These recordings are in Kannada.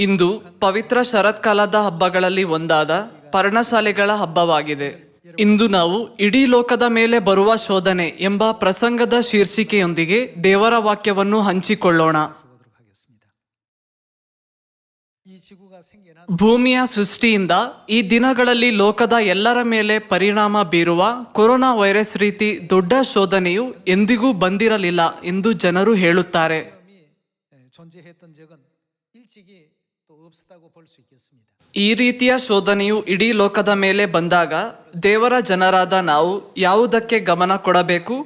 ಇಂದು ಪವಿತ್ರ ಶರತ್ಕಾಲದ ಹಬ್ಬಗಳಲ್ಲಿ ಒಂದಾದ ಪರ್ಣಶಾಲೆಗಳ ಹಬ್ಬವಾಗಿದೆ. ಇಂದು ನಾವು ಇಡೀ ಲೋಕದ ಮೇಲೆ ಬರುವ ಶೋಧನೆ ಎಂಬ ಪ್ರಸಂಗದ ಶೀರ್ಷಿಕೆಯೊಂದಿಗೆ ದೇವರ ವಾಕ್ಯವನ್ನು ಹಂಚಿಕೊಳ್ಳೋಣ. ಭೂಮಿಯ ಸೃಷ್ಟಿಯಿಂದ ಈ ದಿನಗಳಲ್ಲಿ ಲೋಕದ ಎಲ್ಲರ ಮೇಲೆ ಪರಿಣಾಮ ಬೀರುವ ಕೊರೋನಾ ವೈರಸ್ ರೀತಿ ದೊಡ್ಡ ಶೋಧನೆಯು ಎಂದಿಗೂ ಬಂದಿರಲಿಲ್ಲ ಎಂದು ಜನರು ಹೇಳುತ್ತಾರೆ. ಈ ರೀತಿಯ ಶೋಧನೆಯು ಇಡೀ ಲೋಕದ ಮೇಲೆ ಬಂದಾಗ ದೇವರ ಜನರಾದ ನಾವು ಯಾವುದಕ್ಕೆ ಗಮನ ಕೊಡಬೇಕು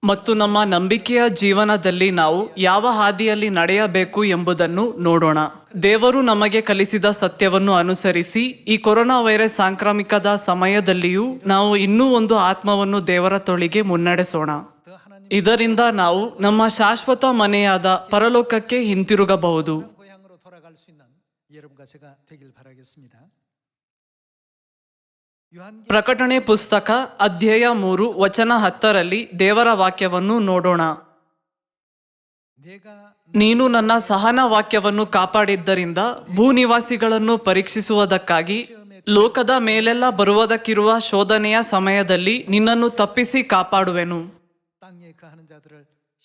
ಮತ್ತು ನಮ್ಮ ನಂಬಿಕೆಯ ಜೀವನದಲ್ಲಿ ನಾವು ಯಾವ ಹಾದಿಯಲ್ಲಿ ನಡೆಯಬೇಕು ಎಂಬುದನ್ನು ನೋಡೋಣ. ದೇವರು ನಮಗೆ ಕಲಿಸಿದ ಸತ್ಯವನ್ನು ಅನುಸರಿಸಿ ಈ ಕೊರೋನಾ ವೈರಸ್ ಸಾಂಕ್ರಾಮಿಕದ ಸಮಯದಲ್ಲಿಯೂ ನಾವು ಇನ್ನೂ ಒಂದು ಆತ್ಮವನ್ನು ದೇವರ ತೊಳಿಗೆ ಮುನ್ನಡೆಸೋಣ. ಇದರಿಂದ ನಾವು ನಮ್ಮ ಶಾಶ್ವತ ಮನೆಯಾದ ಪರಲೋಕಕ್ಕೆ ಹಿಂತಿರುಗಬಹುದು. ಪ್ರಕಟಣೆ ಪುಸ್ತಕ ಅಧ್ಯಾಯ 3 ವಚನ 10ರಲ್ಲಿ ದೇವರ ವಾಕ್ಯವನ್ನು ನೋಡೋಣ. ನೀನು ನನ್ನ ಸಹನ ವಾಕ್ಯವನ್ನು ಕಾಪಾಡಿದ್ದರಿಂದ ಭೂನಿವಾಸಿಗಳನ್ನು ಪರೀಕ್ಷಿಸುವುದಕ್ಕಾಗಿ ಲೋಕದ ಮೇಲೆಲ್ಲ ಬರುವುದಕ್ಕಿರುವ ಶೋಧನೆಯ ಸಮಯದಲ್ಲಿ ನಿನ್ನನ್ನು ತಪ್ಪಿಸಿ ಕಾಪಾಡುವೆನು.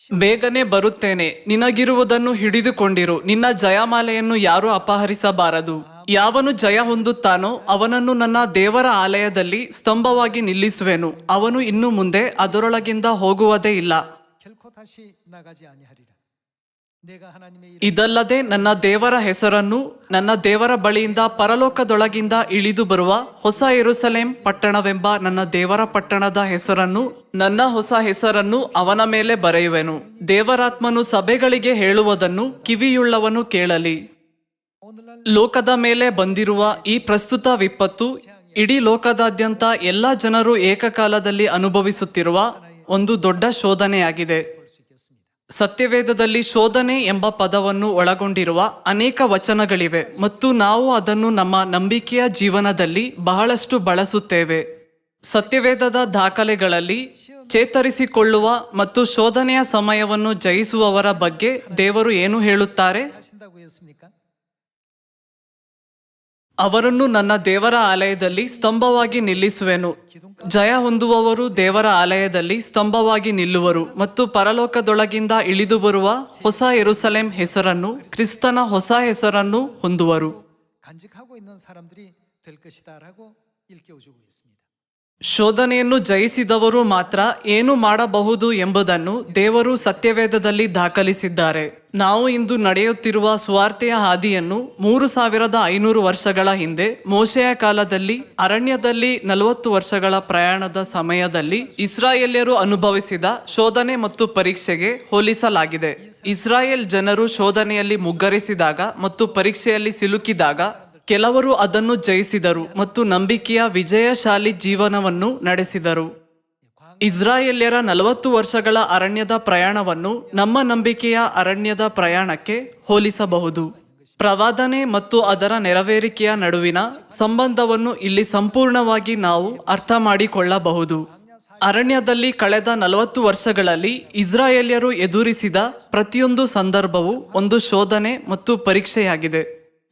ಬೇಗನೆ ಬರುತ್ತೇನೆ, ನಿನಗಿರುವುದನ್ನು ಹಿಡಿದುಕೊಂಡಿರು, ನಿನ್ನ ಜಯಮಾಲೆಯನ್ನು ಯಾರೂ ಅಪಹರಿಸಬಾರದು. ಯಾವನು ಜಯ ಹೊಂದುತ್ತಾನೋ ಅವನನ್ನು ನನ್ನ ದೇವರ ಆಲಯದಲ್ಲಿ ಸ್ತಂಭವಾಗಿ ನಿಲ್ಲಿಸುವೆನು, ಅವನು ಇನ್ನು ಮುಂದೆ ಅದರೊಳಗಿಂದ ಹೋಗುವುದೇ ಇಲ್ಲ. ಇದಲ್ಲದೆ ನನ್ನ ದೇವರ ಹೆಸರನ್ನು, ನನ್ನ ದೇವರ ಬಳಿಯಿಂದ ಪರಲೋಕದೊಳಗಿಂದ ಇಳಿದು ಬರುವ ಹೊಸ ಯೆರೂಸಲೇಮ್ ಪಟ್ಟಣವೆಂಬ ನನ್ನ ದೇವರ ಪಟ್ಟಣದ ಹೆಸರನ್ನು, ನನ್ನ ಹೊಸ ಹೆಸರನ್ನು ಅವನ ಮೇಲೆ ಬರೆಯುವೆನು. ದೇವರಾತ್ಮನು ಸಭೆಗಳಿಗೆ ಹೇಳುವುದನ್ನು ಕಿವಿಯುಳ್ಳವನು ಕೇಳಲಿ. ಲೋಕದ ಮೇಲೆ ಬಂದಿರುವ ಈ ಪ್ರಸ್ತುತ ವಿಪತ್ತು ಇಡೀ ಲೋಕದಾದ್ಯಂತ ಎಲ್ಲ ಜನರು ಏಕಕಾಲದಲ್ಲಿ ಅನುಭವಿಸುತ್ತಿರುವ ಒಂದು ದೊಡ್ಡ ಶೋಧನೆಯಾಗಿದೆ. ಸತ್ಯವೇದದಲ್ಲಿ ಶೋಧನೆ ಎಂಬ ಪದವನ್ನು ಒಳಗೊಂಡಿರುವ ಅನೇಕ ವಚನಗಳಿವೆ ಮತ್ತು ನಾವು ಅದನ್ನು ನಮ್ಮ ನಂಬಿಕೆಯ ಜೀವನದಲ್ಲಿ ಬಹಳಷ್ಟು ಬಳಸುತ್ತೇವೆ. ಸತ್ಯವೇದದ ದಾಖಲೆಗಳಲ್ಲಿ ಚೇತರಿಸಿಕೊಳ್ಳುವ ಮತ್ತು ಶೋಧನೆಯ ಸಮಯವನ್ನು ಜಯಿಸುವವರ ಬಗ್ಗೆ ದೇವರು ಏನು ಹೇಳುತ್ತಾರೆ? ಅವರನ್ನು ನನ್ನ ದೇವರ ಆಲಯದಲ್ಲಿ ಸ್ತಂಭವಾಗಿ ನಿಲ್ಲಿಸುವೆನು. ಜಯ ಹೊಂದುವವರು ದೇವರ ಆಲಯದಲ್ಲಿ ಸ್ತಂಭವಾಗಿ ನಿಲ್ಲುವರು ಮತ್ತು ಪರಲೋಕದೊಳಗಿಂದ ಇಳಿದು ಬರುವ ಹೊಸ ಯೆರೂಸಲೇಮ್ ಹೆಸರನ್ನು, ಕ್ರಿಸ್ತನ ಹೊಸ ಹೆಸರನ್ನು ಹೊಂದುವರು. ಶೋಧನೆಯನ್ನು ಜಯಿಸಿದವರು ಮಾತ್ರ ಏನು ಮಾಡಬಹುದು ಎಂಬುದನ್ನು ದೇವರು ಸತ್ಯವೇದದಲ್ಲಿ ದಾಖಲಿಸಿದ್ದಾರೆ. ನಾವು ಇಂದು ನಡೆಯುತ್ತಿರುವ ಸುವಾರ್ತೆಯ ಹಾದಿಯನ್ನು 3500 ವರ್ಷಗಳ ಹಿಂದೆ ಮೋಶೆಯ ಕಾಲದಲ್ಲಿ ಅರಣ್ಯದಲ್ಲಿ 40 ವರ್ಷಗಳ ಪ್ರಯಾಣದ ಸಮಯದಲ್ಲಿ ಇಸ್ರಾಯೇಲ್ಯರು ಅನುಭವಿಸಿದ ಶೋಧನೆ ಮತ್ತು ಪರೀಕ್ಷೆಗೆ ಹೋಲಿಸಲಾಗಿದೆ. ಇಸ್ರಾಯೇಲ್ ಜನರು ಶೋಧನೆಯಲ್ಲಿ ಮುಗ್ಗರಿಸಿದಾಗ ಮತ್ತು ಪರೀಕ್ಷೆಯಲ್ಲಿ ಸಿಲುಕಿದಾಗ ಕೆಲವರು ಅದನ್ನು ಜಯಿಸಿದರು ಮತ್ತು ನಂಬಿಕೆಯ ವಿಜಯಶಾಲಿ ಜೀವನವನ್ನು ನಡೆಸಿದರು. ಇಸ್ರಾಯೇಲ್ಯರ 40 ವರ್ಷಗಳ ಅರಣ್ಯದ ಪ್ರಯಾಣವನ್ನು ನಮ್ಮ ನಂಬಿಕೆಯ ಅರಣ್ಯದ ಪ್ರಯಾಣಕ್ಕೆ ಹೋಲಿಸಬಹುದು. ಪ್ರವಾದನೆ ಮತ್ತು ಅದರ ನೆರವೇರಿಕೆಯ ನಡುವಿನ ಸಂಬಂಧವನ್ನು ಇಲ್ಲಿ ಸಂಪೂರ್ಣವಾಗಿ ನಾವು ಅರ್ಥ ಮಾಡಿಕೊಳ್ಳಬಹುದು. ಅರಣ್ಯದಲ್ಲಿ ಕಳೆದ 40 ವರ್ಷಗಳಲ್ಲಿ ಇಸ್ರಾಯೇಲ್ಯರು ಎದುರಿಸಿದ ಪ್ರತಿಯೊಂದು ಸಂದರ್ಭವೂ ಒಂದು ಶೋಧನೆ ಮತ್ತು ಪರೀಕ್ಷೆಯಾಗಿದೆ.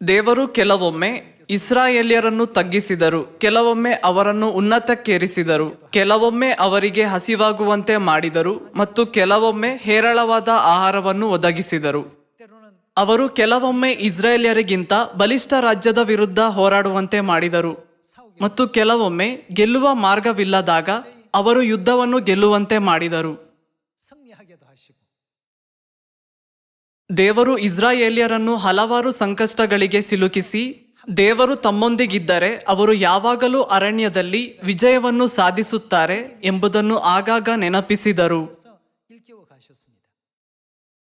ದೇವರು ಕೆಲವೊಮ್ಮೆ ಇಸ್ರಾಯೇಲ್ಯರನ್ನು ತಗ್ಗಿಸಿದರು, ಕೆಲವೊಮ್ಮೆ ಅವರನ್ನು ಉನ್ನತಕ್ಕೇರಿಸಿದರು, ಕೆಲವೊಮ್ಮೆ ಅವರಿಗೆ ಹಸಿವಾಗುವಂತೆ ಮಾಡಿದರು ಮತ್ತು ಕೆಲವೊಮ್ಮೆ ಹೇರಳವಾದ ಆಹಾರವನ್ನು ಒದಗಿಸಿದರು. ಅವರು ಕೆಲವೊಮ್ಮೆ ಇಸ್ರಾಯೇಲ್ಯರಿಗಿಂತ ಬಲಿಷ್ಠ ರಾಜ್ಯದ ವಿರುದ್ಧ ಹೋರಾಡುವಂತೆ ಮಾಡಿದರು ಮತ್ತು ಕೆಲವೊಮ್ಮೆ ಗೆಲ್ಲುವ ಮಾರ್ಗವಿಲ್ಲದಾಗ ಅವರು ಯುದ್ಧವನ್ನು ಗೆಲ್ಲುವಂತೆ ಮಾಡಿದರು. ದೇವರು ಇಸ್ರಾಯೇಲ್ಯರನ್ನು ಹಲವಾರು ಸಂಕಷ್ಟಗಳಿಗೆ ಸಿಲುಕಿಸಿ, ದೇವರು ತಮ್ಮೊಂದಿಗಿದ್ದರೆ ಅವರು ಯಾವಾಗಲೂ ಅರಣ್ಯದಲ್ಲಿ ವಿಜಯವನ್ನು ಸಾಧಿಸುತ್ತಾರೆ ಎಂಬುದನ್ನು ಆಗಾಗ ನೆನಪಿಸಿದರು.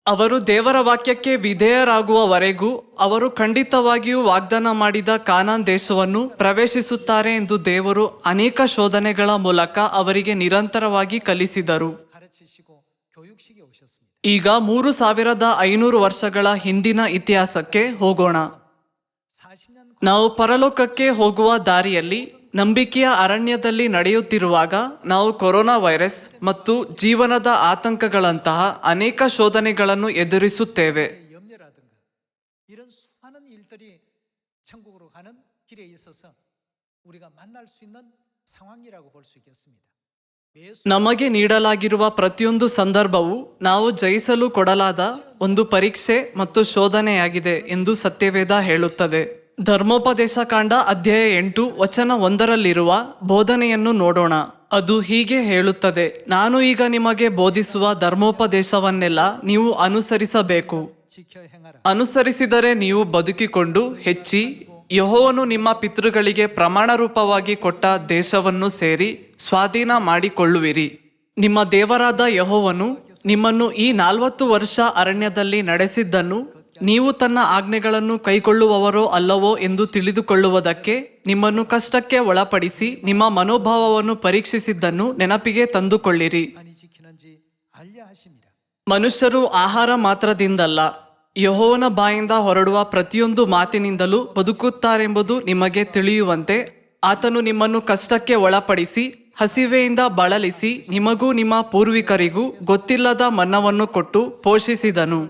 ಅವರು ದೇವರ ವಾಕ್ಯಕ್ಕೆ ವಿಧೇಯರಾಗುವವರೆಗೂ ಅವರು ಖಂಡಿತವಾಗಿಯೂ ವಾಗ್ದಾನ ಮಾಡಿದ ಕಾನಾನ್ ದೇಶವನ್ನು ಪ್ರವೇಶಿಸುತ್ತಾರೆ ಎಂದು ದೇವರು ಅನೇಕ ಶೋಧನೆಗಳ ಮೂಲಕ ಅವರಿಗೆ ನಿರಂತರವಾಗಿ ಕಲಿಸಿದರು. ಈಗ 3500 ವರ್ಷಗಳ ಹಿಂದಿನ ಇತಿಹಾಸಕ್ಕೆ ಹೋಗೋಣ. ನಾವು ಪರಲೋಕಕ್ಕೆ ಹೋಗುವ ದಾರಿಯಲ್ಲಿ ನಂಬಿಕೆಯ ಅರಣ್ಯದಲ್ಲಿ ನಡೆಯುತ್ತಿರುವಾಗ ನಾವು ಕೊರೋನಾ ವೈರಸ್ ಮತ್ತು ಜೀವನದ ಆತಂಕಗಳಂತಹ ಅನೇಕ ಶೋಧನೆಗಳನ್ನು ಎದುರಿಸುತ್ತೇವೆ. 자식들이 천국으로 가는 길에 있어서 우리가 만날 수 있는 상황이라고 볼 수 있겠습니다. ನಮಗೆ ನೀಡಲಾಗಿರುವ ಪ್ರತಿಯೊಂದು ಸಂದರ್ಭವು ನಾವು ಜಯಿಸಲು ಕೊಡಲಾದ ಒಂದು ಪರೀಕ್ಷೆ ಮತ್ತು ಶೋಧನೆಯಾಗಿದೆ ಎಂದು ಸತ್ಯವೇದ ಹೇಳುತ್ತದೆ. ಧರ್ಮೋಪದೇಶ ಕಾಂಡ ಅಧ್ಯಾಯ 8 ವಚನ 1ರಲ್ಲಿರುವ ಬೋಧನೆಯನ್ನು ನೋಡೋಣ. ಅದು ಹೀಗೆ ಹೇಳುತ್ತದೆ, ನಾನು ಈಗ ನಿಮಗೆ ಬೋಧಿಸುವ ಧರ್ಮೋಪದೇಶವನ್ನೆಲ್ಲ ನೀವು ಅನುಸರಿಸಬೇಕು. ಅನುಸರಿಸಿದರೆ ನೀವು ಬದುಕಿಕೊಂಡು ಹೆಚ್ಚಿ ಯೆಹೋವನು ನಿಮ್ಮ ಪಿತೃಗಳಿಗೆ ಪ್ರಮಾಣ ರೂಪವಾಗಿ ಕೊಟ್ಟ ದೇಶವನ್ನು ಸೇರಿ ಸ್ವಾಧೀನ ಮಾಡಿಕೊಳ್ಳುವಿರಿ. ನಿಮ್ಮ ದೇವರಾದ ಯೆಹೋವನು ನಿಮ್ಮನ್ನು ಈ 40 ವರ್ಷ ಅರಣ್ಯದಲ್ಲಿ ನಡೆಸಿದ್ದನ್ನು ನೀವು ತನ್ನ ಆಜ್ಞೆಗಳನ್ನು ಕೈಗೊಳ್ಳುವವರೋ ಅಲ್ಲವೋ ಎಂದು ತಿಳಿದುಕೊಳ್ಳುವುದಕ್ಕೆ ನಿಮ್ಮನ್ನು ಕಷ್ಟಕ್ಕೆ ಒಳಪಡಿಸಿ ನಿಮ್ಮ ಮನೋಭಾವವನ್ನು ಪರೀಕ್ಷಿಸಿದ್ದನ್ನು ನೆನಪಿಗೆ ತಂದುಕೊಳ್ಳಿರಿ. ಮನುಷ್ಯರು ಆಹಾರ ಮಾತ್ರದಿಂದಲ್ಲ, ಯೆಹೋವನ ಬಾಯಿಂದ ಹೊರಡುವ ಪ್ರತಿಯೊಂದು ಮಾತಿನಿಂದಲೂ ಬದುಕುತ್ತಾರೆಂಬುದು ನಿಮಗೆ ತಿಳಿಯುವಂತೆ ಆತನು ನಿಮ್ಮನ್ನು ಕಷ್ಟಕ್ಕೆ ಒಳಪಡಿಸಿ ಹಸಿವೆಯಿಂದ ಬಳಲಿಸಿ ನಿಮಗೂ ನಿಮ್ಮ ಪೂರ್ವಿಕರಿಗೂ ಗೊತ್ತಿಲ್ಲದ ಮನ್ನವನ್ನು ಕೊಟ್ಟು ಪೋಷಿಸಿದನು.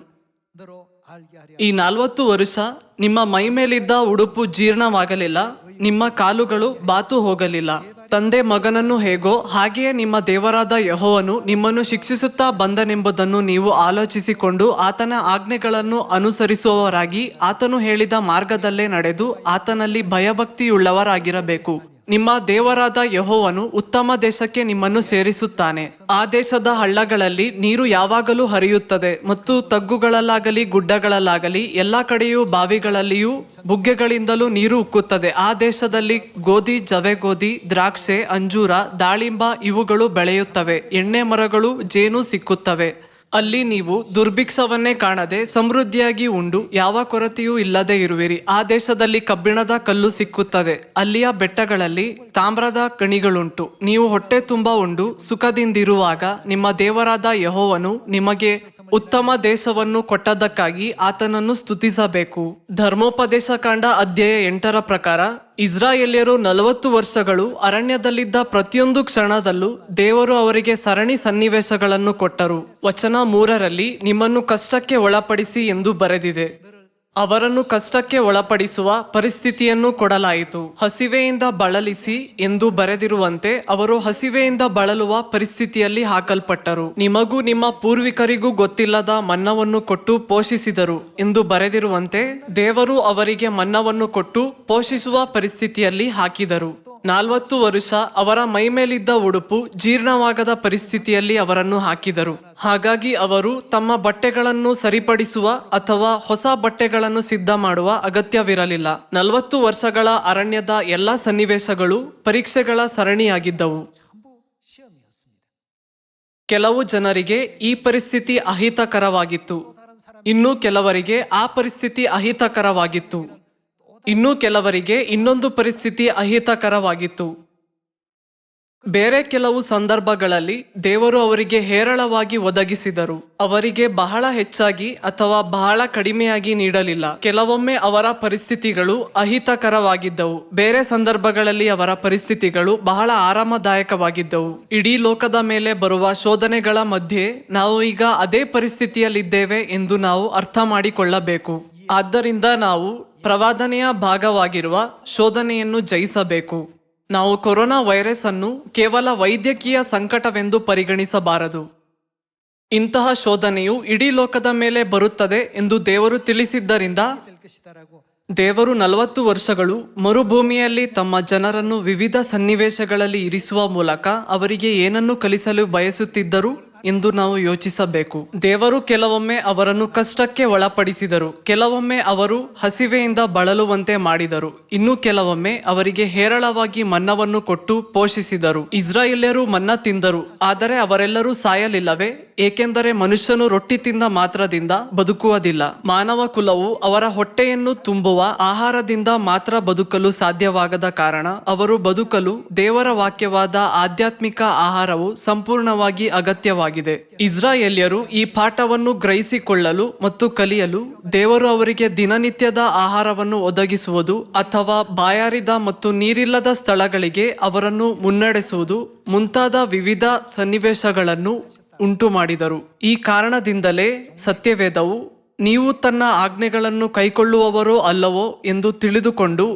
ಈ 40 ವರ್ಷ ನಿಮ್ಮ ಮೈಮೇಲಿದ್ದ ಉಡುಪು ಜೀರ್ಣವಾಗಲಿಲ್ಲ, ನಿಮ್ಮ ಕಾಲುಗಳು ಬಾತು ಹೋಗಲಿಲ್ಲ. ತಂದೆ ಮಗನನ್ನು ಹೇಗೋ ಹಾಗೆಯೇ ನಿಮ್ಮ ದೇವರಾದ ಯೆಹೋವನು ನಿಮ್ಮನ್ನು ಶಿಕ್ಷಿಸುತ್ತಾ ಬಂದನೆಂಬುದನ್ನು ನೀವು ಆಲೋಚಿಸಿಕೊಂಡು ಆತನ ಆಜ್ಞೆಗಳನ್ನು ಅನುಸರಿಸುವವರಾಗಿ ಆತನು ಹೇಳಿದ ಮಾರ್ಗದಲ್ಲೇ ನಡೆದು ಆತನಲ್ಲಿ ಭಯಭಕ್ತಿಯುಳ್ಳವರಾಗಿರಬೇಕು. ನಿಮ್ಮ ದೇವರಾದ ಯೆಹೋವನು ಉತ್ತಮ ದೇಶಕ್ಕೆ ನಿಮ್ಮನ್ನು ಸೇರಿಸುತ್ತಾನೆ. ಆ ದೇಶದ ಹಳ್ಳಗಳಲ್ಲಿ ನೀರು ಯಾವಾಗಲೂ ಹರಿಯುತ್ತದೆ ಮತ್ತು ತಗ್ಗುಗಳಲ್ಲಾಗಲಿ ಗುಡ್ಡಗಳಲ್ಲಾಗಲಿ ಎಲ್ಲ ಕಡೆಯೂ ಬಾವಿಗಳಲ್ಲಿಯೂ ಬುಗ್ಗೆಗಳಿಂದಲೂ ನೀರು ಉಕ್ಕುತ್ತದೆ. ಆ ದೇಶದಲ್ಲಿ ಗೋಧಿ, ಜವೆಗೋಧಿ, ದ್ರಾಕ್ಷೆ, ಅಂಜೂರ, ದಾಳಿಂಬ ಇವುಗಳು ಬೆಳೆಯುತ್ತವೆ. ಎಣ್ಣೆ ಮರಗಳು, ಜೇನು ಸಿಕ್ಕುತ್ತವೆ. ಅಲ್ಲಿ ನೀವು ದುರ್ಭಿಕ್ಷವನ್ನೇ ಕಾಣದೆ ಸಮೃದ್ಧಿಯಾಗಿ ಉಂಡು ಯಾವ ಕೊರತೆಯೂ ಇಲ್ಲದೆ ಇರುವಿರಿ. ಆ ದೇಶದಲ್ಲಿ ಕಬ್ಬಿಣದ ಕಲ್ಲು ಸಿಕ್ಕುತ್ತದೆ. ಅಲ್ಲಿಯ ಬೆಟ್ಟಗಳಲ್ಲಿ ತಾಮ್ರದ ಗಣಿಗಳುಂಟು. ನೀವು ಹೊಟ್ಟೆ ತುಂಬ ಉಂಡು ಸುಖದಿಂದಿರುವಾಗ ನಿಮ್ಮ ದೇವರಾದ ಯೆಹೋವನು ನಿಮಗೆ ಉತ್ತಮ ದೇಶವನ್ನು ಕೊಟ್ಟದ್ದಕ್ಕಾಗಿ ಆತನನ್ನು ಸ್ತುತಿಸಬೇಕು. ಧರ್ಮೋಪದೇಶ ಕಾಂಡ ಅಧ್ಯಾಯ 8ರ ಪ್ರಕಾರ ಇಸ್ರಾಯೇಲ್ಯರು 40 ವರ್ಷಗಳು ಅರಣ್ಯದಲ್ಲಿದ್ದ ಪ್ರತಿಯೊಂದು ಕ್ಷಣದಲ್ಲೂ ದೇವರು ಅವರಿಗೆ ಸರಣಿ ಸನ್ನಿವೇಶಗಳನ್ನು ಕೊಟ್ಟರು. ವಚನ 3ರಲ್ಲಿ ನಿಮ್ಮನ್ನು ಕಷ್ಟಕ್ಕೆ ಒಳಪಡಿಸಿ ಎಂದು ಬರೆದಿದೆ. ಅವರನ್ನು ಕಷ್ಟಕ್ಕೆ ಒಳಪಡಿಸುವ ಪರಿಸ್ಥಿತಿಯನ್ನು ಕೊಡಲಾಯಿತು. ಹಸಿವೆಯಿಂದ ಬಳಲಿಸಿ ಎಂದು ಬರೆದಿರುವಂತೆ ಅವರು ಹಸಿವೆಯಿಂದ ಬಳಲುವ ಪರಿಸ್ಥಿತಿಯಲ್ಲಿ ಹಾಕಲ್ಪಟ್ಟರು. ನಿಮಗೂ ನಿಮ್ಮ ಪೂರ್ವಿಕರಿಗೂ ಗೊತ್ತಿಲ್ಲದ ಮನ್ನವನ್ನು ಕೊಟ್ಟು ಪೋಷಿಸಿದರು ಎಂದು ಬರೆದಿರುವಂತೆ ದೇವರು ಅವರಿಗೆ ಮನ್ನವನ್ನು ಕೊಟ್ಟು ಪೋಷಿಸುವ ಪರಿಸ್ಥಿತಿಯಲ್ಲಿ ಹಾಕಿದರು. 40 ವರ್ಷ ಅವರ ಮೈಮೇಲಿದ್ದ ಉಡುಪು ಜೀರ್ಣವಾಗದ ಪರಿಸ್ಥಿತಿಯಲ್ಲಿ ಅವರನ್ನು ಹಾಕಿದರು. ಹಾಗಾಗಿ ಅವರು ತಮ್ಮ ಬಟ್ಟೆಗಳನ್ನು ಸರಿಪಡಿಸುವ ಅಥವಾ ಹೊಸ ಬಟ್ಟೆಗಳನ್ನು ಸಿದ್ಧ ಮಾಡುವ ಅಗತ್ಯವಿರಲಿಲ್ಲ. 40 ವರ್ಷಗಳ ಅರಣ್ಯದ ಎಲ್ಲ ಸನ್ನಿವೇಶಗಳು ಪರೀಕ್ಷೆಗಳ ಸರಣಿಯಾಗಿದ್ದವು. ಕೆಲವು ಜನರಿಗೆ ಈ ಪರಿಸ್ಥಿತಿ ಅಹಿತಕರವಾಗಿತ್ತು, ಇನ್ನು ಕೆಲವರಿಗೆ ಆ ಪರಿಸ್ಥಿತಿ ಅಹಿತಕರವಾಗಿತ್ತು, ಇನ್ನು ಕೆಲವರಿಗೆ ಇನ್ನೊಂದು ಪರಿಸ್ಥಿತಿ ಅಹಿತಕರವಾಗಿತ್ತು. ಬೇರೆ ಕೆಲವು ಸಂದರ್ಭಗಳಲ್ಲಿ ದೇವರು ಅವರಿಗೆ ಹೇರಳವಾಗಿ ಒದಗಿಸಿದರು. ಅವರಿಗೆ ಬಹಳ ಹೆಚ್ಚಾಗಿ ಅಥವಾ ಬಹಳ ಕಡಿಮೆಯಾಗಿ ನೀಡಲಿಲ್ಲ. ಕೆಲವೊಮ್ಮೆ ಅವರ ಪರಿಸ್ಥಿತಿಗಳು ಅಹಿತಕರವಾಗಿದ್ದವು. ಬೇರೆ ಸಂದರ್ಭಗಳಲ್ಲಿ ಅವರ ಪರಿಸ್ಥಿತಿಗಳು ಬಹಳ ಆರಾಮದಾಯಕವಾಗಿದ್ದವು. ಇಡೀ ಲೋಕದ ಮೇಲೆ ಬರುವ ಶೋಧನೆಗಳ ಮಧ್ಯೆ ನಾವು ಈಗ ಅದೇ ಪರಿಸ್ಥಿತಿಯಲ್ಲಿದ್ದೇವೆ ಎಂದು ನಾವು ಅರ್ಥ ಮಾಡಿಕೊಳ್ಳಬೇಕು. ಆದ್ದರಿಂದ ನಾವು ಪ್ರವಾದನೆಯ ಭಾಗವಾಗಿರುವ ಶೋಧನೆಯನ್ನು ಜಯಿಸಬೇಕು. ನಾವು ಕೊರೋನಾ ವೈರಸ್ ಅನ್ನು ಕೇವಲ ವೈದ್ಯಕೀಯ ಸಂಕಟವೆಂದು ಪರಿಗಣಿಸಬಾರದು. ಇಂತಹ ಶೋಧನೆಯು ಇಡೀ ಲೋಕದ ಮೇಲೆ ಬರುತ್ತದೆ ಎಂದು ದೇವರು ತಿಳಿಸಿದ್ದರಿಂದ ದೇವರು 40 ವರ್ಷಗಳು ಮರುಭೂಮಿಯಲ್ಲಿ ತಮ್ಮ ಜನರನ್ನು ವಿವಿಧ ಸನ್ನಿವೇಶಗಳಲ್ಲಿ ಇರಿಸುವ ಮೂಲಕ ಅವರಿಗೆ ಏನನ್ನು ಕಲಿಸಲು ಬಯಸುತ್ತಿದ್ದರು ಎಂದು ನಾವು ಯೋಚಿಸಬೇಕು. ದೇವರು ಕೆಲವೊಮ್ಮೆ ಅವರನ್ನು ಕಷ್ಟಕ್ಕೆ ಒಳಪಡಿಸಿದರು, ಕೆಲವೊಮ್ಮೆ ಅವರು ಹಸಿವೆಯಿಂದ ಬಳಲುವಂತೆ ಮಾಡಿದರು, ಇನ್ನು ಕೆಲವೊಮ್ಮೆ ಅವರಿಗೆ ಹೇರಳವಾಗಿ ಮನ್ನವನ್ನು ಕೊಟ್ಟು ಪೋಷಿಸಿದರು. ಇಸ್ರಾಯೇಲ್ಯರು ಮನ್ನ ತಿಂದರು, ಆದರೆ ಅವರೆಲ್ಲರೂ ಸಾಯಲಿಲ್ಲವೇ? ಏಕೆಂದರೆ ಮನುಷ್ಯನು ರೊಟ್ಟಿ ತಿಂದ ಮಾತ್ರದಿಂದ ಬದುಕುವುದಿಲ್ಲ. ಮಾನವ ಕುಲವು ಅವರ ಹೊಟ್ಟೆಯನ್ನು ತುಂಬುವ ಆಹಾರದಿಂದ ಮಾತ್ರ ಬದುಕಲು ಸಾಧ್ಯವಾಗದ ಕಾರಣ ಅವರು ಬದುಕಲು ದೇವರ ವಾಕ್ಯವಾದ ಆಧ್ಯಾತ್ಮಿಕ ಆಹಾರವು ಸಂಪೂರ್ಣವಾಗಿ ಅಗತ್ಯವಾಗಿದೆ. ಇಸ್ರಾಯೇಲ್ಯರು ಈ ಪಾಠವನ್ನು ಗ್ರಹಿಸಿಕೊಳ್ಳಲು ಮತ್ತು ಕಲಿಯಲು ದೇವರು ಅವರಿಗೆ ದಿನನಿತ್ಯದ ಆಹಾರವನ್ನು ಒದಗಿಸುವುದು ಅಥವಾ ಬಾಯಾರಿದ ಮತ್ತು ನೀರಿಲ್ಲದ ಸ್ಥಳಗಳಿಗೆ ಅವರನ್ನು ಮುನ್ನಡೆಸುವುದು ಮುಂತಾದ ವಿವಿಧ ಸನ್ನಿವೇಶಗಳನ್ನು ಉಂಟು ಮಾಡಿದರು. ಈ ಕಾರಣದಿಂದಲೇ ಸತ್ಯವೇದವು ನೀವು ತನ್ನ ಆಜ್ಞೆಗಳನ್ನು ಕೈಕೊಳ್ಳುವವರೋ ಅಲ್ಲವೋ ಎಂದು ತಿಳಿದುಕೊಂಡು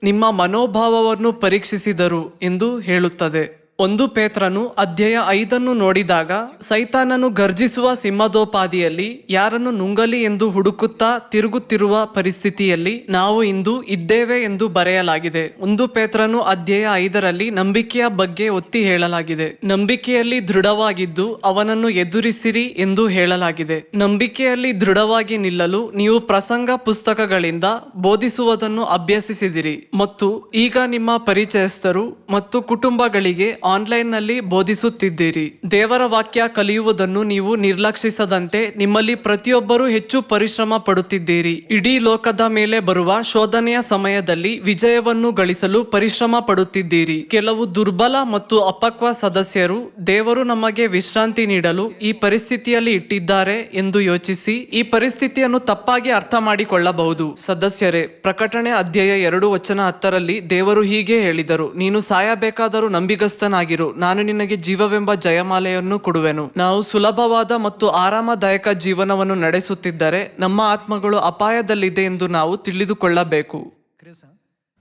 ನಿಮ್ಮ ಮನೋಭಾವವನ್ನು ಪರೀಕ್ಷಿಸಿದರು ಎಂದು ಹೇಳುತ್ತದೆ. 1 ಪೇತ್ರನು ಅಧ್ಯಾಯ 5 ನೋಡಿದಾಗ ಸೈತಾನನು ಗರ್ಜಿಸುವ ಸಿಂಹದೋಪಾದಿಯಲ್ಲಿ ಯಾರನ್ನು ನುಂಗಲಿ ಎಂದು ಹುಡುಕುತ್ತಾ ತಿರುಗುತ್ತಿರುವ ಪರಿಸ್ಥಿತಿಯಲ್ಲಿ ನಾವು ಇಂದು ಇದ್ದೇವೆ ಎಂದು ಬರೆಯಲಾಗಿದೆ. 1 ಪೇತ್ರನು ಅಧ್ಯಾಯ 5ರಲ್ಲಿ ನಂಬಿಕೆಯ ಬಗ್ಗೆ ಒತ್ತಿ ಹೇಳಲಾಗಿದೆ. ನಂಬಿಕೆಯಲ್ಲಿ ದೃಢವಾಗಿದ್ದು ಅವನನ್ನು ಎದುರಿಸಿರಿ ಎಂದು ಹೇಳಲಾಗಿದೆ. ನಂಬಿಕೆಯಲ್ಲಿ ದೃಢವಾಗಿ ನಿಲ್ಲಲು ನೀವು ಪ್ರಸಂಗ ಪುಸ್ತಕಗಳಿಂದ ಬೋಧಿಸುವುದನ್ನು ಅಭ್ಯಸಿಸಿದಿರಿ ಮತ್ತು ಈಗ ನಿಮ್ಮ ಪರಿಚಯಸ್ಥರು ಮತ್ತು ಕುಟುಂಬಗಳಿಗೆ ಆನ್ಲೈನ್ನಲ್ಲಿ ಬೋಧಿಸುತ್ತಿದ್ದೀರಿ. ದೇವರ ವಾಕ್ಯ ಕಲಿಯುವುದನ್ನು ನೀವು ನಿರ್ಲಕ್ಷಿಸದಂತೆ ನಿಮ್ಮಲ್ಲಿ ಪ್ರತಿಯೊಬ್ಬರೂ ಹೆಚ್ಚು ಪರಿಶ್ರಮ ಪಡುತ್ತಿದ್ದೀರಿ. ಇಡೀ ಲೋಕದ ಮೇಲೆ ಬರುವ ಶೋಧನೆಯ ಸಮಯದಲ್ಲಿ ವಿಜಯವನ್ನು ಗಳಿಸಲು ಪರಿಶ್ರಮ ಪಡುತ್ತಿದ್ದೀರಿ. ಕೆಲವು ದುರ್ಬಲ ಮತ್ತು ಅಪಕ್ವ ಸದಸ್ಯರು ದೇವರು ನಮಗೆ ವಿಶ್ರಾಂತಿ ನೀಡಲು ಈ ಪರಿಸ್ಥಿತಿಯಲ್ಲಿ ಇಟ್ಟಿದ್ದಾರೆ ಎಂದು ಯೋಚಿಸಿ ಈ ಪರಿಸ್ಥಿತಿಯನ್ನು ತಪ್ಪಾಗಿ ಅರ್ಥ ಮಾಡಿಕೊಳ್ಳಬಹುದು. ಸದಸ್ಯರೇ, ಪ್ರಕಟಣೆ ಅಧ್ಯಾಯ 2:10 ದೇವರು ಹೀಗೆ ಹೇಳಿದರು, ನೀನು ಸಾಯಬೇಕಾದರೂ ನಂಬಿಗಸ್ತನಾಗಿರು, ನಾನು ನಿನಗೆ ಜೀವವೆಂಬ ಜಯಮಾಲೆಯನ್ನು ಕೊಡುವೆನು. ನಾವು ಸುಲಭವಾದ ಮತ್ತು ಆರಾಮದಾಯಕ ಜೀವನವನ್ನು ನಡೆಸುತ್ತಿದ್ದರೆ ನಮ್ಮ ಆತ್ಮಗಳು ಅಪಾಯದಲ್ಲಿದೆ ಎಂದು ನಾವು ತಿಳಿದುಕೊಳ್ಳಬೇಕು. 그래서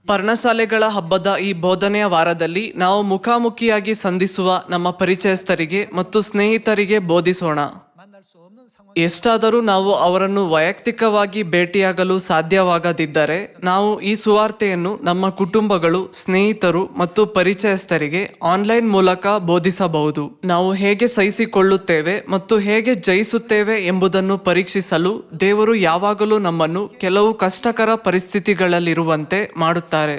ಪರ್ಣಶಾಲೆಗಳ ಹಬ್ಬದ ಈ ಬೋಧನೆಯ ವಾರದಲ್ಲಿ ನಾವು ಮುಖಾಮುಖಿಯಾಗಿ ಸಂಧಿಸುವ ನಮ್ಮ ಪರಿಚಯಸ್ಥರಿಗೆ ಮತ್ತು ಸ್ನೇಹಿತರಿಗೆ ಬೋಧಿಸೋಣ. 만날 수 없는 상황 ಎಷ್ಟಾದರೂ ನಾವು ಅವರನ್ನು ವೈಯಕ್ತಿಕವಾಗಿ ಭೇಟಿಯಾಗಲು ಸಾಧ್ಯವಾಗದಿದ್ದರೆ ನಾವು ಈ ಸುವಾರ್ತೆಯನ್ನು ನಮ್ಮ ಕುಟುಂಬಗಳು, ಸ್ನೇಹಿತರು ಮತ್ತು ಪರಿಚಯಸ್ಥರಿಗೆ ಆನ್ಲೈನ್ ಮೂಲಕ ಬೋಧಿಸಬಹುದು. ನಾವು ಹೇಗೆ ಸಹಿಸಿಕೊಳ್ಳುತ್ತೇವೆ ಮತ್ತು ಹೇಗೆ ಜಯಿಸುತ್ತೇವೆ ಎಂಬುದನ್ನು ಪರೀಕ್ಷಿಸಲು ದೇವರು ಯಾವಾಗಲೂ ನಮ್ಮನ್ನು ಕೆಲವು ಕಷ್ಟಕರ ಪರಿಸ್ಥಿತಿಗಳಲ್ಲಿರುವಂತೆ ಮಾಡುತ್ತಾರೆ.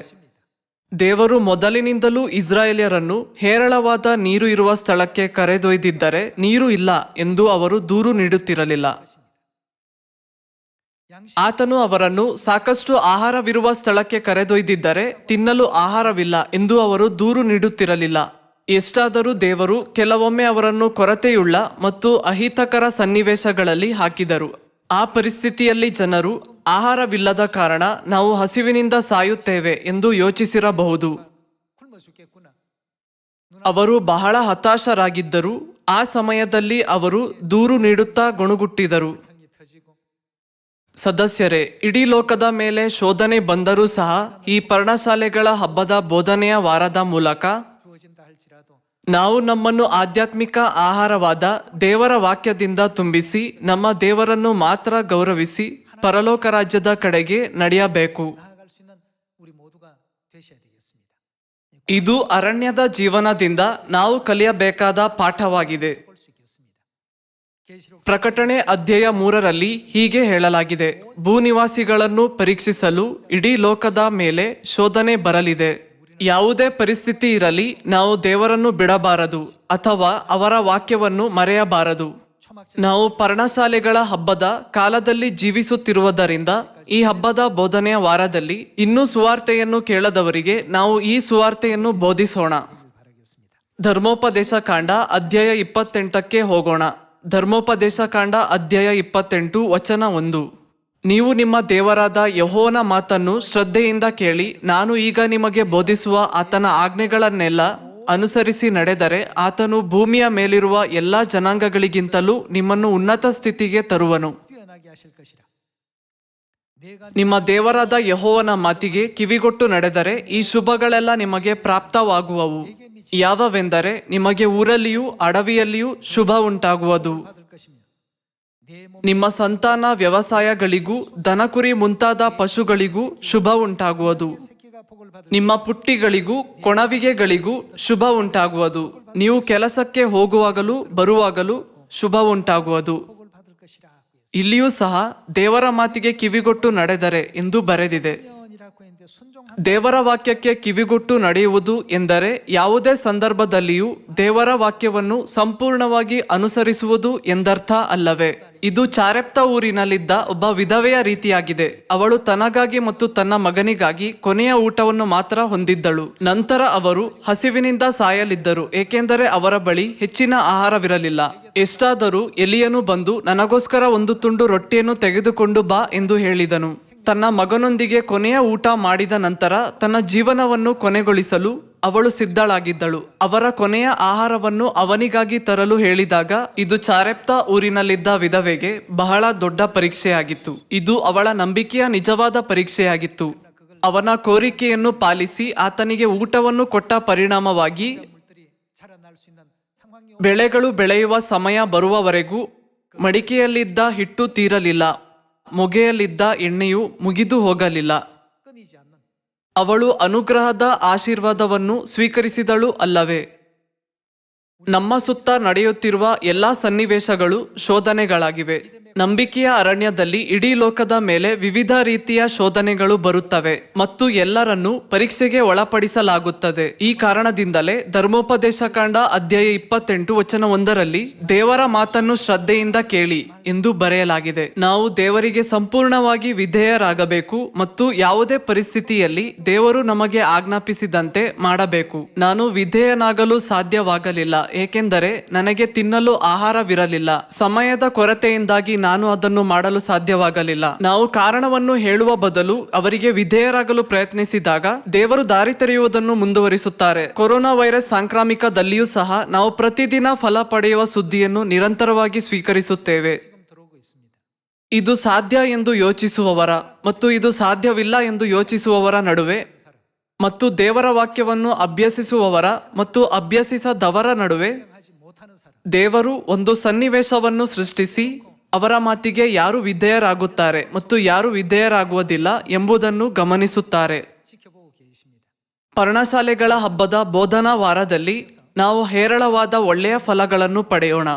ದೇವರು ಮೊದಲಿನಿಂದಲೂ ಇಸ್ರಾಯೇಲ್ಯರನ್ನು ಹೇರಳವಾದ ನೀರು ಇರುವ ಸ್ಥಳಕ್ಕೆ ಕರೆದೊಯ್ದಿದ್ದರೆ ನೀರು ಇಲ್ಲ ಎಂದು ಅವರು ದೂರು ನೀಡುತ್ತಿರಲಿಲ್ಲ. ಆತನು ಅವರನ್ನು ಸಾಕಷ್ಟು ಆಹಾರವಿರುವ ಸ್ಥಳಕ್ಕೆ ಕರೆದೊಯ್ದಿದ್ದರೆ ತಿನ್ನಲು ಆಹಾರವಿಲ್ಲ ಎಂದು ಅವರು ದೂರು ನೀಡುತ್ತಿರಲಿಲ್ಲ. ಎಷ್ಟಾದರೂ ದೇವರು ಕೆಲವೊಮ್ಮೆ ಅವರನ್ನು ಕೊರತೆಯುಳ್ಳ ಮತ್ತು ಅಹಿತಕರ ಸನ್ನಿವೇಶಗಳಲ್ಲಿ ಹಾಕಿದರು. ಆ ಪರಿಸ್ಥಿತಿಯಲ್ಲಿ ಜನರು ಆಹಾರವಿಲ್ಲದ ಕಾರಣ ನಾವು ಹಸಿವಿನಿಂದ ಸಾಯುತ್ತೇವೆ ಎಂದು ಯೋಚಿಸಿರಬಹುದು. 굶어 죽겠구나. ಅವರು ಬಹಳ ಹತಾಶರಾಗಿದ್ದರು. ಆ ಸಮಯದಲ್ಲಿ ಅವರು ದೂರು ನೀಡುತ್ತಾ ಗೊಣಗುಟ್ಟಿದರು. 형이 터지고 ಸದಸ್ಯರೇ, ಇಡೀ ಲೋಕದ ಮೇಲೆ ಶೋಧನೆ ಬಂದರೂ ಸಹ ಈ ಪರ್ಣಶಾಲೆಗಳ ಹಬ್ಬದ ಬೋಧನೆಯ ವಾರದ ಮೂಲಕ 주어진다 할지라도 ನಾವು ನಮ್ಮನ್ನು ಆಧ್ಯಾತ್ಮಿಕ ಆಹಾರವಾದ ದೇವರ ವಾಕ್ಯದಿಂದ ತುಂಬಿಸಿ ನಮ್ಮ ದೇವರನ್ನು ಮಾತ್ರ ಗೌರವಿಸಿ ಪರಲೋಕ ರಾಜ್ಯದ ಕಡೆಗೆ ನಡೆಯಬೇಕು. 나아갈 수 있는 우리 모두가 되셔야 되겠습니다. ಇದು ಅರಣ್ಯದ ಜೀವನದಿಂದ ನಾವು ಕಲಿಯಬೇಕಾದ ಪಾಠವಾಗಿದೆ. 볼 수 있겠습니다. 계시록 ಪ್ರಕಟಣೆ ಅಧ್ಯಾಯ 3ರಲ್ಲಿ ಹೀಗೆ ಹೇಳಲಾಗಿದೆ, ಭೂನಿವಾಸಿಗಳನ್ನು ಪರೀಕ್ಷಿಸಲು ಇಡೀ ಲೋಕದ ಮೇಲೆ ಶೋಧನೆ ಬರಲಿದೆ. ಯಾವುದೇ ಪರಿಸ್ಥಿತಿ ಇರಲಿ, ನಾವು ದೇವರನ್ನು ಬಿಡಬಾರದು ಅಥವಾ ಅವರ ವಾಕ್ಯವನ್ನು ಮರೆಯಬಾರದು. ನಾವು ಪರ್ಣಶಾಲೆಗಳ ಹಬ್ಬದ ಕಾಲದಲ್ಲಿ ಜೀವಿಸುತ್ತಿರುವುದರಿಂದ ಈ ಹಬ್ಬದ ಬೋಧನೆಯ ವಾರದಲ್ಲಿ ಇನ್ನೂ ಸುವಾರ್ತೆಯನ್ನು ಕೇಳದವರಿಗೆ ನಾವು ಈ ಸುವಾರ್ತೆಯನ್ನು ಬೋಧಿಸೋಣ. ಧರ್ಮೋಪದೇಶ ಕಾಂಡ ಅಧ್ಯಾಯ 28ಕ್ಕೆ ಹೋಗೋಣ. ಧರ್ಮೋಪದೇಶ ಕಾಂಡ ಅಧ್ಯಾಯ 28 ವಚನ 1. ನೀವು ನಿಮ್ಮ ದೇವರಾದ ಯೆಹೋವನ ಮಾತನ್ನು ಶ್ರದ್ಧೆಯಿಂದ ಕೇಳಿ ನಾನು ಈಗ ನಿಮಗೆ ಬೋಧಿಸುವ ಆತನ ಆಜ್ಞೆಗಳನ್ನೆಲ್ಲ ಅನುಸರಿಸಿ ನಡೆದರೆ ಆತನು ಭೂಮಿಯ ಮೇಲಿರುವ ಎಲ್ಲಾ ಜನಾಂಗಗಳಿಗಿಂತಲೂ ನಿಮ್ಮನ್ನು ಉನ್ನತ ಸ್ಥಿತಿಗೆ ತರುವನು. 뛰어나게 하실 것이라. 내가 ನಿಮ್ಮ ದೇವರಾದ ಯೆಹೋವನ ಮಾತಿಗೆ ಕಿವಿಗೊಟ್ಟು ನಡೆದರೆ ಈ ಶುಭಗಳೆಲ್ಲ ನಿಮಗೆ ಪ್ರಾಪ್ತವಾಗುವವು. ಯಾವವೆಂದರೆ ನಿಮಗೆ ಊರಲ್ಲಿಯೂ ಅಡವಿಯಲ್ಲಿಯೂ ಶುಭ ಉಂಟಾಗುವುದು. 받을 것이며 내 몸 ನಿಮ್ಮ ಸಂತಾನ ವ್ಯವಸಾಯಗಳಿಗೂ ದನಕುರಿ ಮುಂತಾದ ಪಶುಗಳಿಗೂ ಶುಭ ಉಂಟಾಗುವುದು. 새끼가 복을 받을 ನಿಮ್ಮ ಪುಟ್ಟಿಗಳಿಗೂ ಕೊಣವಿಗೆಗಳಿಗೂ ಶುಭ ಉಂಟಾಗುವುದು. ನೀವು ಕೆಲಸಕ್ಕೆ ಹೋಗುವಾಗಲೂ ಬರುವಾಗಲೂ ಶುಭ ಉಂಟಾಗುವುದು. 복을 받을 것이라. ಇಲ್ಲಿಯೂ ಸಹ ದೇವರ ಮಾತಿಗೆ ಕಿವಿಗೊಟ್ಟು ನಡೆದರೆ ಎಂದು ಬರೆದಿದೆ. 년이라고 했는데 순종한 ದೇವರ ವಾಕ್ಯಕ್ಕೆ ಕಿವಿಗೊಟ್ಟು ನಡೆಯುವುದು ಎಂದರೆ ಯಾವುದೇ ಸಂದರ್ಭದಲ್ಲಿಯೂ ದೇವರ ವಾಕ್ಯವನ್ನು ಸಂಪೂರ್ಣವಾಗಿ ಅನುಸರಿಸುವುದು ಎಂದರ್ಥ ಅಲ್ಲವೇ? ಇದು ಚಾರೆಪ್ತ ಊರಿನಲ್ಲಿದ್ದ ಒಬ್ಬ ವಿಧವೆಯ ರೀತಿಯಾಗಿದೆ. ಅವಳು ತನಗಾಗಿ ಮತ್ತು ತನ್ನ ಮಗನಿಗಾಗಿ ಕೊನೆಯ ಊಟವನ್ನು ಮಾತ್ರ ಹೊಂದಿದ್ದಳು. ನಂತರ ಅವರು ಹಸಿವಿನಿಂದ ಸಾಯಲಿದ್ದರು, ಏಕೆಂದರೆ ಅವರ ಬಳಿ ಹೆಚ್ಚಿನ ಆಹಾರವಿರಲಿಲ್ಲ. ಎಷ್ಟಾದರೂ ಎಲಿಯನು ಬಂದು ನನಗೋಸ್ಕರ ಒಂದು ತುಂಡು ರೊಟ್ಟಿಯನ್ನು ತೆಗೆದುಕೊಂಡು ಬಾ ಎಂದು ಹೇಳಿದನು. ತನ್ನ ಮಗನೊಂದಿಗೆ ಕೊನೆಯ ಊಟ ಮಾಡಿದ ನಂತರ ತನ್ನ ಜೀವನವನ್ನು ಕೊನೆಗೊಳಿಸಲು ಅವಳು ಸಿದ್ಧಳಾಗಿದ್ದಳು. ಅವರ ಕೊನೆಯ ಆಹಾರವನ್ನು ಅವನಿಗಾಗಿ ತರಲು ಹೇಳಿದಾಗ ಇದು ಚಾರೆಪ್ತಾ ಊರಿನಲ್ಲಿದ್ದ ವಿಧವೆಗೆ ಬಹಳ ದೊಡ್ಡ ಪರೀಕ್ಷೆಯಾಗಿತ್ತು. ಇದು ಅವಳ ನಂಬಿಕೆಯ ನಿಜವಾದ ಪರೀಕ್ಷೆಯಾಗಿತ್ತು. ಅವನ ಕೋರಿಕೆಯನ್ನು ಪಾಲಿಸಿ ಆತನಿಗೆ ಊಟವನ್ನು ಕೊಟ್ಟ ಪರಿಣಾಮವಾಗಿ 물들이 자라날 수 있는 상황이 ಬೆಳೆಗಳು ಬೆಳೆಯುವ ಸಮಯ ಬರುವವರೆಗೂ ಮಡಿಕೆಯಲ್ಲಿದ್ದ ಹಿಟ್ಟು ತೀರಲಿಲ್ಲ, ಮೊಗೆಯಲ್ಲಿದ್ದ ಎಣ್ಣೆಯು ಮುಗಿದು ಹೋಗಲಿಲ್ಲ. 끊이지 않는 ಅವಳು ಅನುಗ್ರಹದ ಆಶೀರ್ವಾದವನ್ನು ಸ್ವೀಕರಿಸಿದಳು ಅಲ್ಲವೇ? ನಮ್ಮ ಸುತ್ತ ನಡೆಯುತ್ತಿರುವ ಎಲ್ಲಾ ಸನ್ನಿವೇಶಗಳು ಶೋಧನೆಗಳಾಗಿವೆ. ನಂಬಿಕೆಯ ಅರಣ್ಯದಲ್ಲಿ ಇಡೀ ಲೋಕದ ಮೇಲೆ ವಿವಿಧ ರೀತಿಯ ಶೋಧನೆಗಳು ಬರುತ್ತವೆ ಮತ್ತು ಎಲ್ಲರನ್ನೂ ಪರೀಕ್ಷೆಗೆ ಒಳಪಡಿಸಲಾಗುತ್ತದೆ. ಈ ಕಾರಣದಿಂದಲೇ ಧರ್ಮೋಪದೇಶಕಾಂಡ ಅಧ್ಯಾಯ 28 ವಚನ 1ರಲ್ಲಿ ದೇವರ ಮಾತನ್ನು ಶ್ರದ್ಧೆಯಿಂದ ಕೇಳಿ ಎಂದು ಬರೆಯಲಾಗಿದೆ. ನಾವು ದೇವರಿಗೆ ಸಂಪೂರ್ಣವಾಗಿ ವಿಧೇಯರಾಗಬೇಕು ಮತ್ತು ಯಾವುದೇ ಪರಿಸ್ಥಿತಿಯಲ್ಲಿ ದೇವರು ನಮಗೆ ಆಜ್ಞಾಪಿಸಿದಂತೆ ಮಾಡಬೇಕು. ನಾನು ವಿಧೇಯನಾಗಲು ಸಾಧ್ಯವಾಗಲಿಲ್ಲ, ಏಕೆಂದರೆ ನನಗೆ ತಿನ್ನಲು ಆಹಾರವಿರಲಿಲ್ಲ. ಸಮಯದ ಕೊರತೆಯಿಂದಾಗಿ ನಾನು ಅದನ್ನು ಮಾಡಲು ಸಾಧ್ಯವಾಗಲಿಲ್ಲ. ನಾವು ಕಾರಣವನ್ನು ಹೇಳುವ ಬದಲು ಅವರಿಗೆ ವಿಧೇಯರಾಗಲು ಪ್ರಯತ್ನಿಸಿದಾಗ ದೇವರು ದಾರಿ ತೆರೆಯುವುದನ್ನು ಮುಂದುವರಿಸುತ್ತಾರೆ. ಕೊರೋನಾ ವೈರಸ್ ಸಾಂಕ್ರಾಮಿಕದಲ್ಲಿಯೂ ಸಹ ನಾವು ಪ್ರತಿದಿನ ಫಲ ಪಡೆಯುವ ಸುದ್ದಿಯನ್ನು ನಿರಂತರವಾಗಿ ಸ್ವೀಕರಿಸುತ್ತೇವೆ. 지금 들어오고 있습니다. ಇದು ಸಾಧ್ಯ ಎಂದು ಯೋಚಿಸುವವರ ಮತ್ತು ಇದು ಸಾಧ್ಯವಿಲ್ಲ ಎಂದು ಯೋಚಿಸುವವರ ನಡುವೆ ಮತ್ತು ದೇವರ ವಾಕ್ಯವನ್ನು ಅಭ್ಯಸಿಸುವವರ ಮತ್ತು ಅಭ್ಯಸಿಸದವರ ನಡುವೆ 하지 못하는 사람 ದೇವರು ಒಂದು ಸನ್ನಿವೇಶವನ್ನು ಸೃಷ್ಟಿಸಿ ಅವರ ಮಾತಿಗೆ ಯಾರು ವಿಧೇಯರಾಗುತ್ತಾರೆ ಮತ್ತು ಯಾರು ವಿಧೇಯರಾಗುವುದಿಲ್ಲ ಎಂಬುದನ್ನು ಗಮನಿಸುತ್ತಾರೆ. 지켜보고 계십니다. ಪರ್ಣಶಾಲೆಗಳ ಹಬ್ಬದ ಬೋಧನಾ ವಾರದಲ್ಲಿ ನಾವು ಹೇರಳವಾದ ಒಳ್ಳೆಯ ಫಲಗಳನ್ನು ಪಡೆಯೋಣ.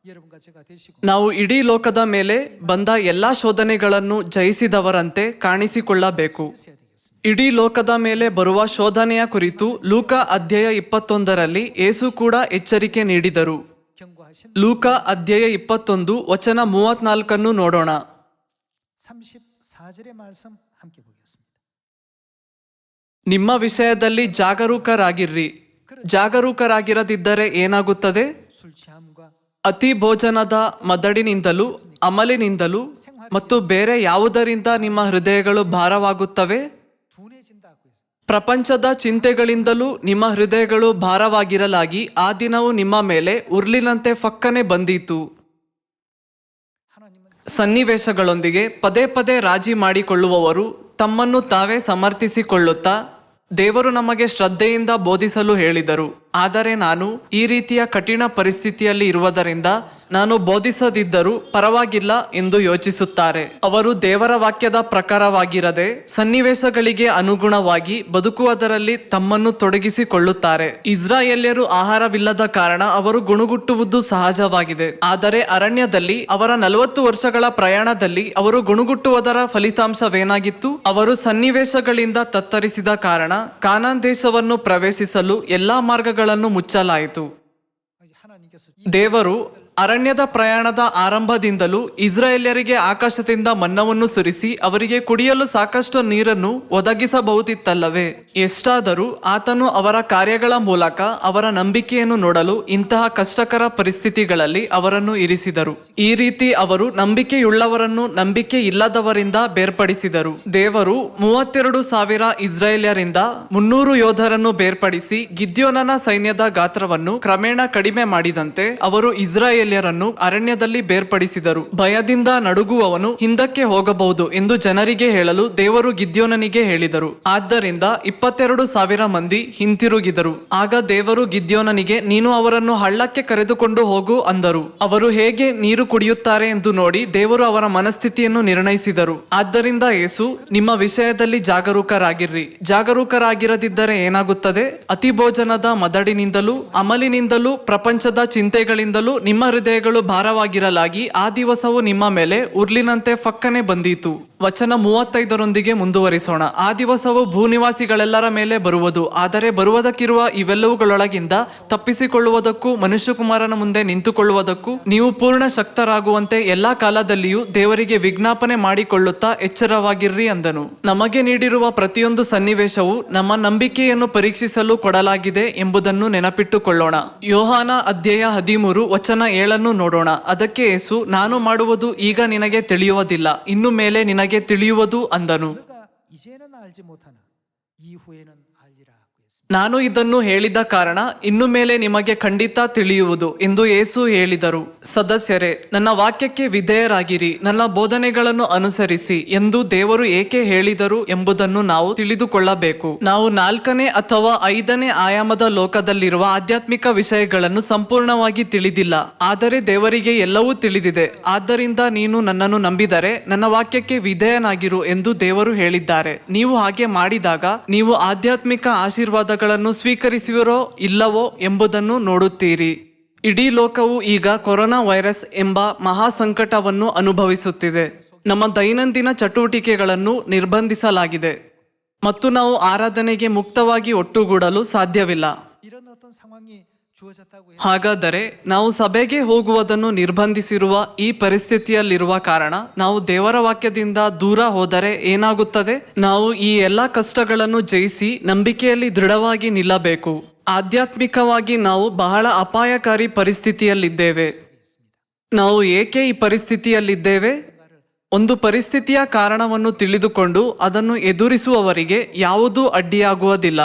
여러분과 제가 되시고 ನಾವು ಇಡೀ ಲೋಕದ ಮೇಲೆ ಬಂದ ಎಲ್ಲಾ ಶೋಧನೆಗಳನ್ನು ಜಯಿಸಿದವರಂತೆ ಕಾಣಿಸಿಕೊಳ್ಳಬೇಕು. 해야 되겠습니다. ಇಡೀ ಲೋಕದ ಮೇಲೆ ಬರುವ ಶೋಧನೆಯ ಕುರಿತು ಲೂಕ ಅಧ್ಯಾಯ 21ರಲ್ಲಿ ಯೇಸು ಕೂಡ ಎಚ್ಚರಿಕೆ ನೀಡಿದರು. 경고하신 ಲೂಕ ಅಧ್ಯಾಯ 21 ವಚನ 34 ನೋಡೋಣ. 34절의 말씀 함께 보겠습니다. ನಿಮ್ಮ ವಿಷಯದಲ್ಲಿ ಜಾಗರೂಕರಾಗಿರ್ರಿ. ಜಾಗರೂಕರಾಗಿರದಿದ್ದರೆ ಏನಾಗುತ್ತದೆ? 술 취함과 ಅತಿ ಭೋಜನದ ಮದಡಿನಿಂದಲೂ ಅಮಲಿನಿಂದಲೂ ಮತ್ತು ಬೇರೆ ಯಾವುದರಿಂದ ನಿಮ್ಮ ಹೃದಯಗಳು ಭಾರವಾಗುತ್ತವೆ? 둔해진다고 했어요. ಪ್ರಪಂಚದ ಚಿಂತೆಗಳಿಂದಲೂ ನಿಮ್ಮ ಹೃದಯಗಳು ಭಾರವಾಗಿರಲಾಗಿ ಆ ದಿನವು ನಿಮ್ಮ ಮೇಲೆ ಉರ್ಲಿನಂತೆ ಫಕ್ಕನೆ ಬಂದೀತು. 하나님은 ಸನ್ನಿವೇಶಗಳೊಂದಿಗೆ ಪದೇ ಪದೇ ರಾಜಿ ಮಾಡಿಕೊಳ್ಳುವವರು ತಮ್ಮನ್ನು ತಾವೇ ಸಮರ್ಥಿಸಿಕೊಳ್ಳುತ್ತಾ ದೇವರು ನಮಗೆ ಶ್ರದ್ಧೆಯಿಂದ ಬೋಧಿಸಲು ಹೇಳಿದರು, ಆದರೆ ನಾನು ಈ ರೀತಿಯ ಕಠಿಣ ಪರಿಸ್ಥಿತಿಯಲ್ಲಿ ಇರುವುದರಿಂದ ನಾನು ಬೋಧಿಸದಿದ್ದರೂ ಪರವಾಗಿಲ್ಲ ಎಂದು ಯೋಚಿಸುತ್ತಾರೆ. ಅವರು ದೇವರ ವಾಕ್ಯದ ಪ್ರಕಾರವಾಗಿರದೆ ಸನ್ನಿವೇಶಗಳಿಗೆ ಅನುಗುಣವಾಗಿ ಬದುಕುವುದರಲ್ಲಿ ತಮ್ಮನ್ನು ತೊಡಗಿಸಿಕೊಳ್ಳುತ್ತಾರೆ. ಇಸ್ರಾಯೇಲ್ಯರು ಆಹಾರವಿಲ್ಲದ ಕಾರಣ ಅವರು ಗುಣುಗುಟ್ಟುವುದು ಸಹಜವಾಗಿದೆ. ಆದರೆ ಅರಣ್ಯದಲ್ಲಿ ಅವರ 40 ವರ್ಷಗಳ ಪ್ರಯಾಣದಲ್ಲಿ ಅವರು ಗುಣುಗುಟ್ಟುವುದರ ಫಲಿತಾಂಶವೇನಾಗಿತ್ತು? ಅವರು ಸನ್ನಿವೇಶಗಳಿಂದ ತತ್ತರಿಸಿದ ಕಾರಣ ಕಾನಾನ್ ದೇಶವನ್ನು ಪ್ರವೇಶಿಸಲು ಎಲ್ಲಾ ಮಾರ್ಗಗಳನ್ನು ಮುಚ್ಚಲಾಯಿತು. 하나님께서 ದೇವರು ಅರಣ್ಯದ ಪ್ರಯಾಣದ ಆರಂಭದಿಂದಲೂ ಇಸ್ರಾಯೇಲ್ಯರಿಗೆ ಆಕಾಶದಿಂದ ಮನ್ನವನ್ನು ಸುರಿಸಿ ಅವರಿಗೆ ಕುಡಿಯಲು ಸಾಕಷ್ಟು ನೀರನ್ನು ಒದಗಿಸಬಹುದಿತ್ತಲ್ಲವೇ? ಎಷ್ಟಾದರೂ ಆತನು ಅವರ ಕಾರ್ಯಗಳ ಮೂಲಕ ಅವರ ನಂಬಿಕೆಯನ್ನು ನೋಡಲು ಇಂತಹ ಕಷ್ಟಕರ ಪರಿಸ್ಥಿತಿಗಳಲ್ಲಿ ಅವರನ್ನು ಇರಿಸಿದರು. ಈ ರೀತಿ ಅವರು ನಂಬಿಕೆಯುಳ್ಳವರನ್ನು ನಂಬಿಕೆ ಇಲ್ಲದವರಿಂದ ಬೇರ್ಪಡಿಸಿದರು. ದೇವರು 32,000 ಇಸ್ರಾಯೇಲ್ಯರಿಂದ 300 ಯೋಧರನ್ನು ಬೇರ್ಪಡಿಸಿ ಗಿದ್ಯೋನನ ಸೈನ್ಯದ ಗಾತ್ರವನ್ನು ಕ್ರಮೇಣ ಕಡಿಮೆ ಮಾಡಿದಂತೆ ಅವರು ಇಸ್ರಾಯೇಲ್ಯರನ್ನು ಅರಣ್ಯದಲ್ಲಿ ಬೇರ್ಪಡಿಸಿದರು. ಭಯದಿಂದ ನಡುಗುವವನು ಹಿಂದಕ್ಕೆ ಹೋಗಬಹುದು ಎಂದು ಜನರಿಗೆ ಹೇಳಲು ದೇವರು ಗಿದ್ಯೋನನಿಗೆ ಹೇಳಿದರು. ಆದ್ದರಿಂದ 22,000 ಮಂದಿ ಹಿಂತಿರುಗಿದರು. ಆಗ ದೇವರು ಗಿದ್ಯೋನನಿಗೆ, ನೀನು ಅವರನ್ನು ಹಳ್ಳಕ್ಕೆ ಕರೆದುಕೊಂಡು ಹೋಗು ಅಂದರು. ಅವರು ಹೇಗೆ ನೀರು ಕುಡಿಯುತ್ತಾರೆ ಎಂದು ನೋಡಿ ದೇವರು ಅವರ ಮನಸ್ಥಿತಿಯನ್ನು ನಿರ್ಣಯಿಸಿದರು. ಆದ್ದರಿಂದ ಯೇಸು, ನಿಮ್ಮ ವಿಷಯದಲ್ಲಿ ಜಾಗರೂಕರಾಗಿರ್ರಿ. ಜಾಗರೂಕರಾಗಿರದಿದ್ದರೆ ಏನಾಗುತ್ತದೆ? ಅತಿ ಭೋಜನದ ಮದಡಿನಿಂದಲೂ ಅಮಲಿನಿಂದಲೂ ಪ್ರಪಂಚದ ಚಿಂತೆಗಳಿಂದಲೂ ನಿಮ್ಮ ಹೃದಯಗಳು ಭಾರವಾಗಿರಲಾಗಿ ಆ ದಿವಸವು ನಿಮ್ಮ ಮೇಲೆ ಉರ್ಲಿನಂತೆ ಫಕ್ಕನೆ ಬಂದೀತು. ವಚನ 35ರೊಂದಿಗೆ ಮುಂದುವರಿಸೋಣ. ಆ ದಿವಸವು ಭೂನಿವಾಸಿಗಳೆಲ್ಲರ ಮೇಲೆ ಬರುವುದು, ಆದರೆ ಬರುವುದಕ್ಕಿರುವ ಇವೆಲ್ಲವುಗಳೊಳಗಿಂದ ತಪ್ಪಿಸಿಕೊಳ್ಳುವುದಕ್ಕೂ ಮನುಷ್ಯಕುಮಾರನ ಮುಂದೆ ನಿಂತುಕೊಳ್ಳುವುದಕ್ಕೂ ನೀವು ಪೂರ್ಣ ಶಕ್ತರಾಗುವಂತೆ ಎಲ್ಲಾ ಕಾಲದಲ್ಲಿಯೂ ದೇವರಿಗೆ ವಿಜ್ಞಾಪನೆ ಮಾಡಿಕೊಳ್ಳುತ್ತಾ ಎಚ್ಚರವಾಗಿರ್ರಿ ಅಂದನು. ನಮಗೆ ನೀಡಿರುವ ಪ್ರತಿಯೊಂದು ಸನ್ನಿವೇಶವು ನಮ್ಮ ನಂಬಿಕೆಯನ್ನು ಪರೀಕ್ಷಿಸಲು ಕೊಡಲಾಗಿದೆ ಎಂಬುದನ್ನು ನೆನಪಿಟ್ಟುಕೊಳ್ಳೋಣ. ಯೋಹಾನ ಅಧ್ಯಾಯ 13 ವಚನ 7 ನೋಡೋಣ. ಅದಕ್ಕೆ ಯೇಸು, ನಾನು ಮಾಡುವುದು ಈಗ ನಿನಗೆ ತಿಳಿಯುವುದಿಲ್ಲ, ಇನ್ನು ಮೇಲೆ ನಿನಗೆ ತಿಳಿಯುವುದು ಅಂದನು. 너가 이제는 알지 못하나 이후에는 알리라 하고 했습니다. ನಾನು ಇದನ್ನು ಹೇಳಿದ ಕಾರಣ ಇನ್ನು ಮೇಲೆ ನಿಮಗೆ ಖಂಡಿತ ತಿಳಿಯುವುದು ಎಂದು ಯೇಸು ಹೇಳಿದರು. ಸದಸ್ಯರೇ, ನನ್ನ ವಾಕ್ಯಕ್ಕೆ ವಿಧೇಯರಾಗಿರಿ, ನನ್ನ ಬೋಧನೆಗಳನ್ನು ಅನುಸರಿಸಿ ಎಂದು ದೇವರು ಏಕೆ ಹೇಳಿದರು ಎಂಬುದನ್ನು ನಾವು ತಿಳಿದುಕೊಳ್ಳಬೇಕು. ನಾವು 4ನೇ ಅಥವಾ 5ನೇ ಆಯಾಮದ ಲೋಕದಲ್ಲಿರುವ ಆಧ್ಯಾತ್ಮಿಕ ವಿಷಯಗಳನ್ನು ಸಂಪೂರ್ಣವಾಗಿ ತಿಳಿದಿಲ್ಲ, ಆದರೆ ದೇವರಿಗೆ ಎಲ್ಲವೂ ತಿಳಿದಿದೆ. ಆದ್ದರಿಂದ ನೀನು ನನ್ನನ್ನು ನಂಬಿದರೆ ನನ್ನ ವಾಕ್ಯಕ್ಕೆ ವಿಧೇಯನಾಗಿರು ಎಂದು ದೇವರು ಹೇಳಿದ್ದಾರೆ. ನೀವು ಹಾಗೆ ಮಾಡಿದಾಗ ನೀವು ಆಧ್ಯಾತ್ಮಿಕ ಆಶೀರ್ವಾದಗಳನ್ನು ಸ್ವೀಕರಿಸುವಿರೋ ಇಲ್ಲವೋ ಎಂಬುದನ್ನು ನೋಡುತ್ತೀರಿ. ಇಡೀ ಲೋಕವು ಈಗ ಕೊರೋನಾ ವೈರಸ್ ಎಂಬ ಮಹಾ ಸಂಕಟವನ್ನು ಅನುಭವಿಸುತ್ತಿದೆ. ನಮ್ಮ ದೈನಂದಿನ ಚಟುವಟಿಕೆಗಳನ್ನು ನಿರ್ಬಂಧಿಸಲಾಗಿದೆ ಮತ್ತು ನಾವು ಆರಾಧನೆಗೆ ಮುಕ್ತವಾಗಿ ಒಟ್ಟುಗೂಡಲು ಸಾಧ್ಯವಿಲ್ಲ. 이런 어떤 상황이 주어졌다고 해서 ಹಾಗಾದರೆ ನಾವು ಸಭೆಗೆ ಹೋಗುವುದನ್ನು ನಿರ್ಬಂಧಿಸಿರುವ ಈ ಪರಿಸ್ಥಿತಿಯಲ್ಲಿರುವ ಕಾರಣ ನಾವು ದೇವರ ವಾಕ್ಯದಿಂದ ದೂರ ಹೋದರೆ ಏನಾಗುತ್ತದೆ? ನಾವು ಈ ಎಲ್ಲ ಕಷ್ಟಗಳನ್ನು ಜಯಿಸಿ ನಂಬಿಕೆಯಲ್ಲಿ ದೃಢವಾಗಿ ನಿಲ್ಲಬೇಕು. ಆಧ್ಯಾತ್ಮಿಕವಾಗಿ ನಾವು ಬಹಳ ಅಪಾಯಕಾರಿ ಪರಿಸ್ಥಿತಿಯಲ್ಲಿದ್ದೇವೆ. ನಾವು ಏಕೆ ಈ ಪರಿಸ್ಥಿತಿಯಲ್ಲಿದ್ದೇವೆ? ಒಂದು ಪರಿಸ್ಥಿತಿಯ ಕಾರಣವನ್ನು ತಿಳಿದುಕೊಂಡು ಅದನ್ನು ಎದುರಿಸುವವರಿಗೆ ಯಾವುದೂ ಅಡ್ಡಿಯಾಗುವುದಿಲ್ಲ.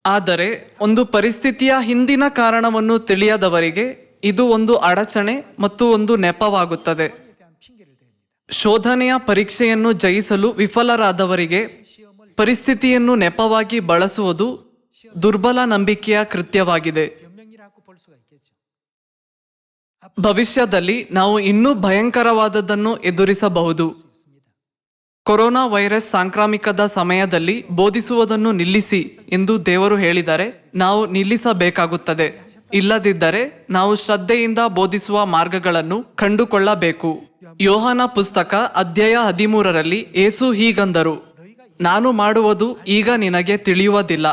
ಆದರೆ ಒಂದು ಪರಿಸ್ಥಿತಿಯ ಹಿಂದಿನ ಕಾರಣವನ್ನು ತಿಳಿಯದವರಿಗೆ ಇದು ಒಂದು ಅಡಚಣೆ ಮತ್ತು ಒಂದು ನೆಪವಾಗುತ್ತದೆ. 에 대한 핑계를 댑니다. ಶೋಧನೆಯ ಪರೀಕ್ಷೆಯನ್ನು ಜಯಿಸಲು ವಿಫಲರಾದವರಿಗೆ ಪರಿಸ್ಥಿತಿಯನ್ನು ನೆಪವಾಗಿ ಬಳಸುವುದು ದುರ್ಬಲ ನಂಬಿಕೆಯ ಕೃತ್ಯವಾಗಿದೆ. 변명이라고 볼 수가 있겠죠. ಭವಿಷ್ಯದಲ್ಲಿ ನಾವು ಇನ್ನೂ ಭಯಂಕರವಾದದ್ದನ್ನು ಎದುರಿಸಬಹುದು. ಕೊರೋನಾ ವೈರಸ್ ಸಾಂಕ್ರಾಮಿಕದ ಸಮಯದಲ್ಲಿ ಬೋಧಿಸುವುದನ್ನು ನಿಲ್ಲಿಸಿ ಎಂದು ದೇವರು ಹೇಳಿದರೆ ನಾವು ನಿಲ್ಲಿಸಬೇಕಾಗುತ್ತದೆ. ಇಲ್ಲದಿದ್ದರೆ ನಾವು ಶ್ರದ್ಧೆಯಿಂದ ಬೋಧಿಸುವ ಮಾರ್ಗಗಳನ್ನು ಕಂಡುಕೊಳ್ಳಬೇಕು. ಯೋಹಾನ ಪುಸ್ತಕ ಅಧ್ಯಾಯ 13ರಲ್ಲಿ ಯೇಸು ಹೀಗಂದರು, ನಾನು ಮಾಡುವುದು ಈಗ ನಿನಗೆ ತಿಳಿಯುವುದಿಲ್ಲ,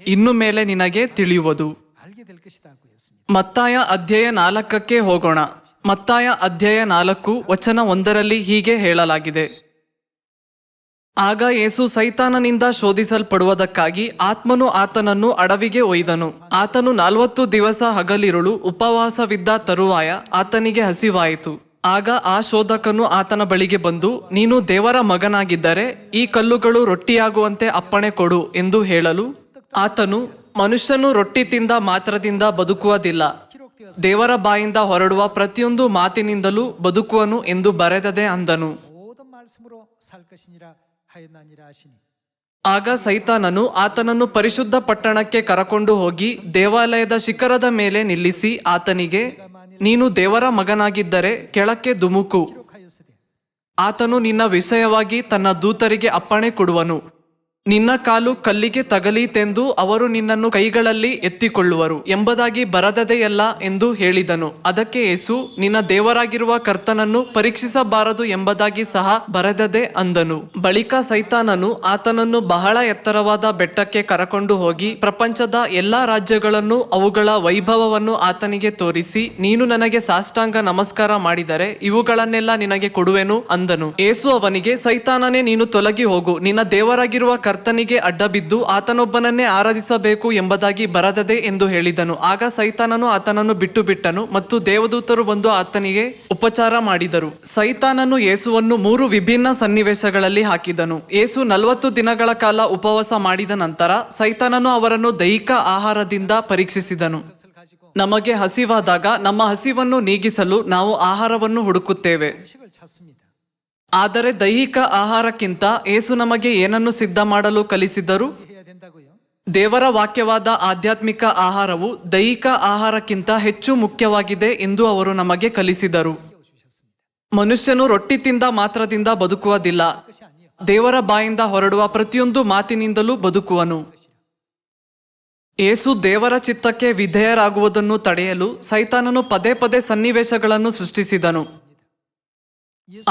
ಇನ್ನು ಮೇಲೆ ನಿನಗೆ ತಿಳಿಯುವುದು. 알게 될 것이다고 했습니다. ಮತ್ತಾಯ ಅಧ್ಯಾಯ 4ಕ್ಕೆ ಹೋಗೋಣ. ಮತ್ತಾಯ ಅಧ್ಯಾಯ 4 ವಚನ 1ರಲ್ಲಿ ಹೀಗೆ ಹೇಳಲಾಗಿದೆ, ಆಗ ಯೇಸು ಸೈತಾನನಿಂದ ಶೋಧಿಸಲ್ಪಡುವುದಕ್ಕಾಗಿ ಆತ್ಮನು ಆತನನ್ನು ಅಡವಿಗೆ ಒಯ್ದನು. ಆತನು 40 ದಿವಸ ಹಗಲಿರುಳು ಉಪವಾಸವಿದ್ದ ತರುವಾಯ ಆತನಿಗೆ ಹಸಿವಾಯಿತು. ಆಗ ಆ ಶೋಧಕನು ಆತನ ಬಳಿಗೆ ಬಂದು, ನೀನು ದೇವರ ಮಗನಾಗಿದ್ದರೆ ಈ ಕಲ್ಲುಗಳು ರೊಟ್ಟಿಯಾಗುವಂತೆ ಅಪ್ಪಣೆ ಕೊಡು ಎಂದು ಹೇಳಲು, ಆತನು, ಮನುಷ್ಯನು ರೊಟ್ಟಿ ತಿಂದ ಮಾತ್ರದಿಂದ ಬದುಕುವುದಿಲ್ಲ, ದೇವರ ಬಾಯಿಂದ ಹೊರಡುವ ಪ್ರತಿಯೊಂದು ಮಾತಿನಿಂದಲೂ ಬದುಕುವನು ಎಂದು ಬರೆದದೆ ಅಂದನು. 모든 말씀으로 살 것이니라 하였나니라 하시니 ಆಗ ಸೈತಾನನು ಆತನನ್ನು ಪರಿಶುದ್ಧ ಪಟ್ಟಣಕ್ಕೆ ಕರಕೊಂಡು ಹೋಗಿ ದೇವಾಲಯದ ಶಿಖರದ ಮೇಲೆ ನಿಲ್ಲಿಸಿ ಆತನಿಗೆ, ನೀನು ದೇವರ ಮಗನಾಗಿದ್ದರೆ ಕೆಳಕ್ಕೆ ಧುಮುಕು, 기록하였으되 ಆತನು ನಿನ್ನ ವಿಷಯವಾಗಿ ತನ್ನ ದೂತರಿಗೆ ಅಪ್ಪಣೆ ಕೊಡುವನು, ನಿನ್ನ ಕಾಲು ಕಲ್ಲಿಗೆ ತಗಲೀತೆಂದು ಅವರು ನಿನ್ನನ್ನು ಕೈಗಳಲ್ಲಿ ಎತ್ತಿಕೊಳ್ಳುವರು ಎಂಬುದಾಗಿ ಬರದದೆಯಲ್ಲ ಎಂದು ಹೇಳಿದನು. ಅದಕ್ಕೆ ಯೇಸು, ನಿನ್ನ ದೇವರಾಗಿರುವ ಕರ್ತನನ್ನು ಪರೀಕ್ಷಿಸಬಾರದು ಎಂಬುದಾಗಿ ಸಹ ಬರೆದದೆ ಅಂದನು. ಬಳಿಕ ಸೈತಾನನು ಆತನನ್ನು ಬಹಳ ಎತ್ತರವಾದ ಬೆಟ್ಟಕ್ಕೆ ಕರಕೊಂಡು ಹೋಗಿ ಪ್ರಪಂಚದ ಎಲ್ಲಾ ರಾಜ್ಯಗಳನ್ನು ಅವುಗಳ ವೈಭವವನ್ನು ಆತನಿಗೆ ತೋರಿಸಿ, ನೀನು ನನಗೆ ಸಾಷ್ಟಾಂಗ ನಮಸ್ಕಾರ ಮಾಡಿದರೆ ಇವುಗಳನ್ನೆಲ್ಲ ನಿನಗೆ ಕೊಡುವೆನು ಅಂದನು. ಯೇಸು ಅವನಿಗೆ, ಸೈತಾನನೇ, ನೀನು ತೊಲಗಿ ಹೋಗು, ನಿನ್ನ ದೇವರಾಗಿರುವ ಕರ್ತನಿಗೆ ಅಡ್ಡಬಿದ್ದು ಆತನೊಬ್ಬನನ್ನೇ ಆರಾಧಿಸಬೇಕು ಎಂಬುದಾಗಿ ಬರದದೆ ಎಂದು ಹೇಳಿದನು. ಆಗ ಸೈತಾನನು ಆತನನ್ನು ಬಿಟ್ಟು ಬಿಟ್ಟನು ಮತ್ತು ದೇವದೂತರು ಬಂದು ಆತನಿಗೆ ಉಪಚಾರ ಮಾಡಿದರು. ಸೈತಾನನು ಯೇಸುವನ್ನು 3 ವಿಭಿನ್ನ ಸನ್ನಿವೇಶಗಳಲ್ಲಿ ಹಾಕಿದನು. ಯೇಸು 40 ದಿನಗಳ ಕಾಲ ಉಪವಾಸ ಮಾಡಿದ ನಂತರ ಸೈತಾನನು ಅವರನ್ನು ದೈಹಿಕ ಆಹಾರದಿಂದ ಪರೀಕ್ಷಿಸಿದನು. 것을 가지고 ನಮಗೆ ಹಸಿವಾದಾಗ ನಮ್ಮ ಹಸಿವನ್ನು ನೀಗಿಸಲು ನಾವು ಆಹಾರವನ್ನು ಹುಡುಕುತ್ತೇವೆ. 음식을 찾습니다. ಆದರೆ ದೈಹಿಕ ಆಹಾರಕ್ಕಿಂತ ಯೇಸು ನಮಗೆ ಏನನ್ನು ಸಿದ್ಧ ಮಾಡಲು ಕಲಿಸಿದರು? 해야 된다고요. ದೇವರ ವಾಕ್ಯವಾದ ಆಧ್ಯಾತ್ಮಿಕ ಆಹಾರವು ದೈಹಿಕ ಆಹಾರಕ್ಕಿಂತ ಹೆಚ್ಚು ಮುಖ್ಯವಾಗಿದೆ ಎಂದು ಅವರು ನಮಗೆ ಕಲಿಸಿದರು. 주셨습니다. ಮನುಷ್ಯನು ರೊಟ್ಟಿ ತಿಂದ ಮಾತ್ರದಿಂದ ಬದುಕುವುದಿಲ್ಲ, 그것이 아니요. ದೇವರ ಬಾಯಿಂದ ಹೊರಡುವ ಪ್ರತಿಯೊಂದು ಮಾತಿನಿಂದಲೂ ಬದುಕುವನು. ಯೇಸು ದೇವರ ಚಿತ್ತಕ್ಕೆ ವಿಧೇಯರಾಗುವುದನ್ನು ತಡೆಯಲು ಸೈತಾನನು ಪದೇ ಪದೇ ಸನ್ನಿವೇಶಗಳನ್ನು ಸೃಷ್ಟಿಸಿದನು.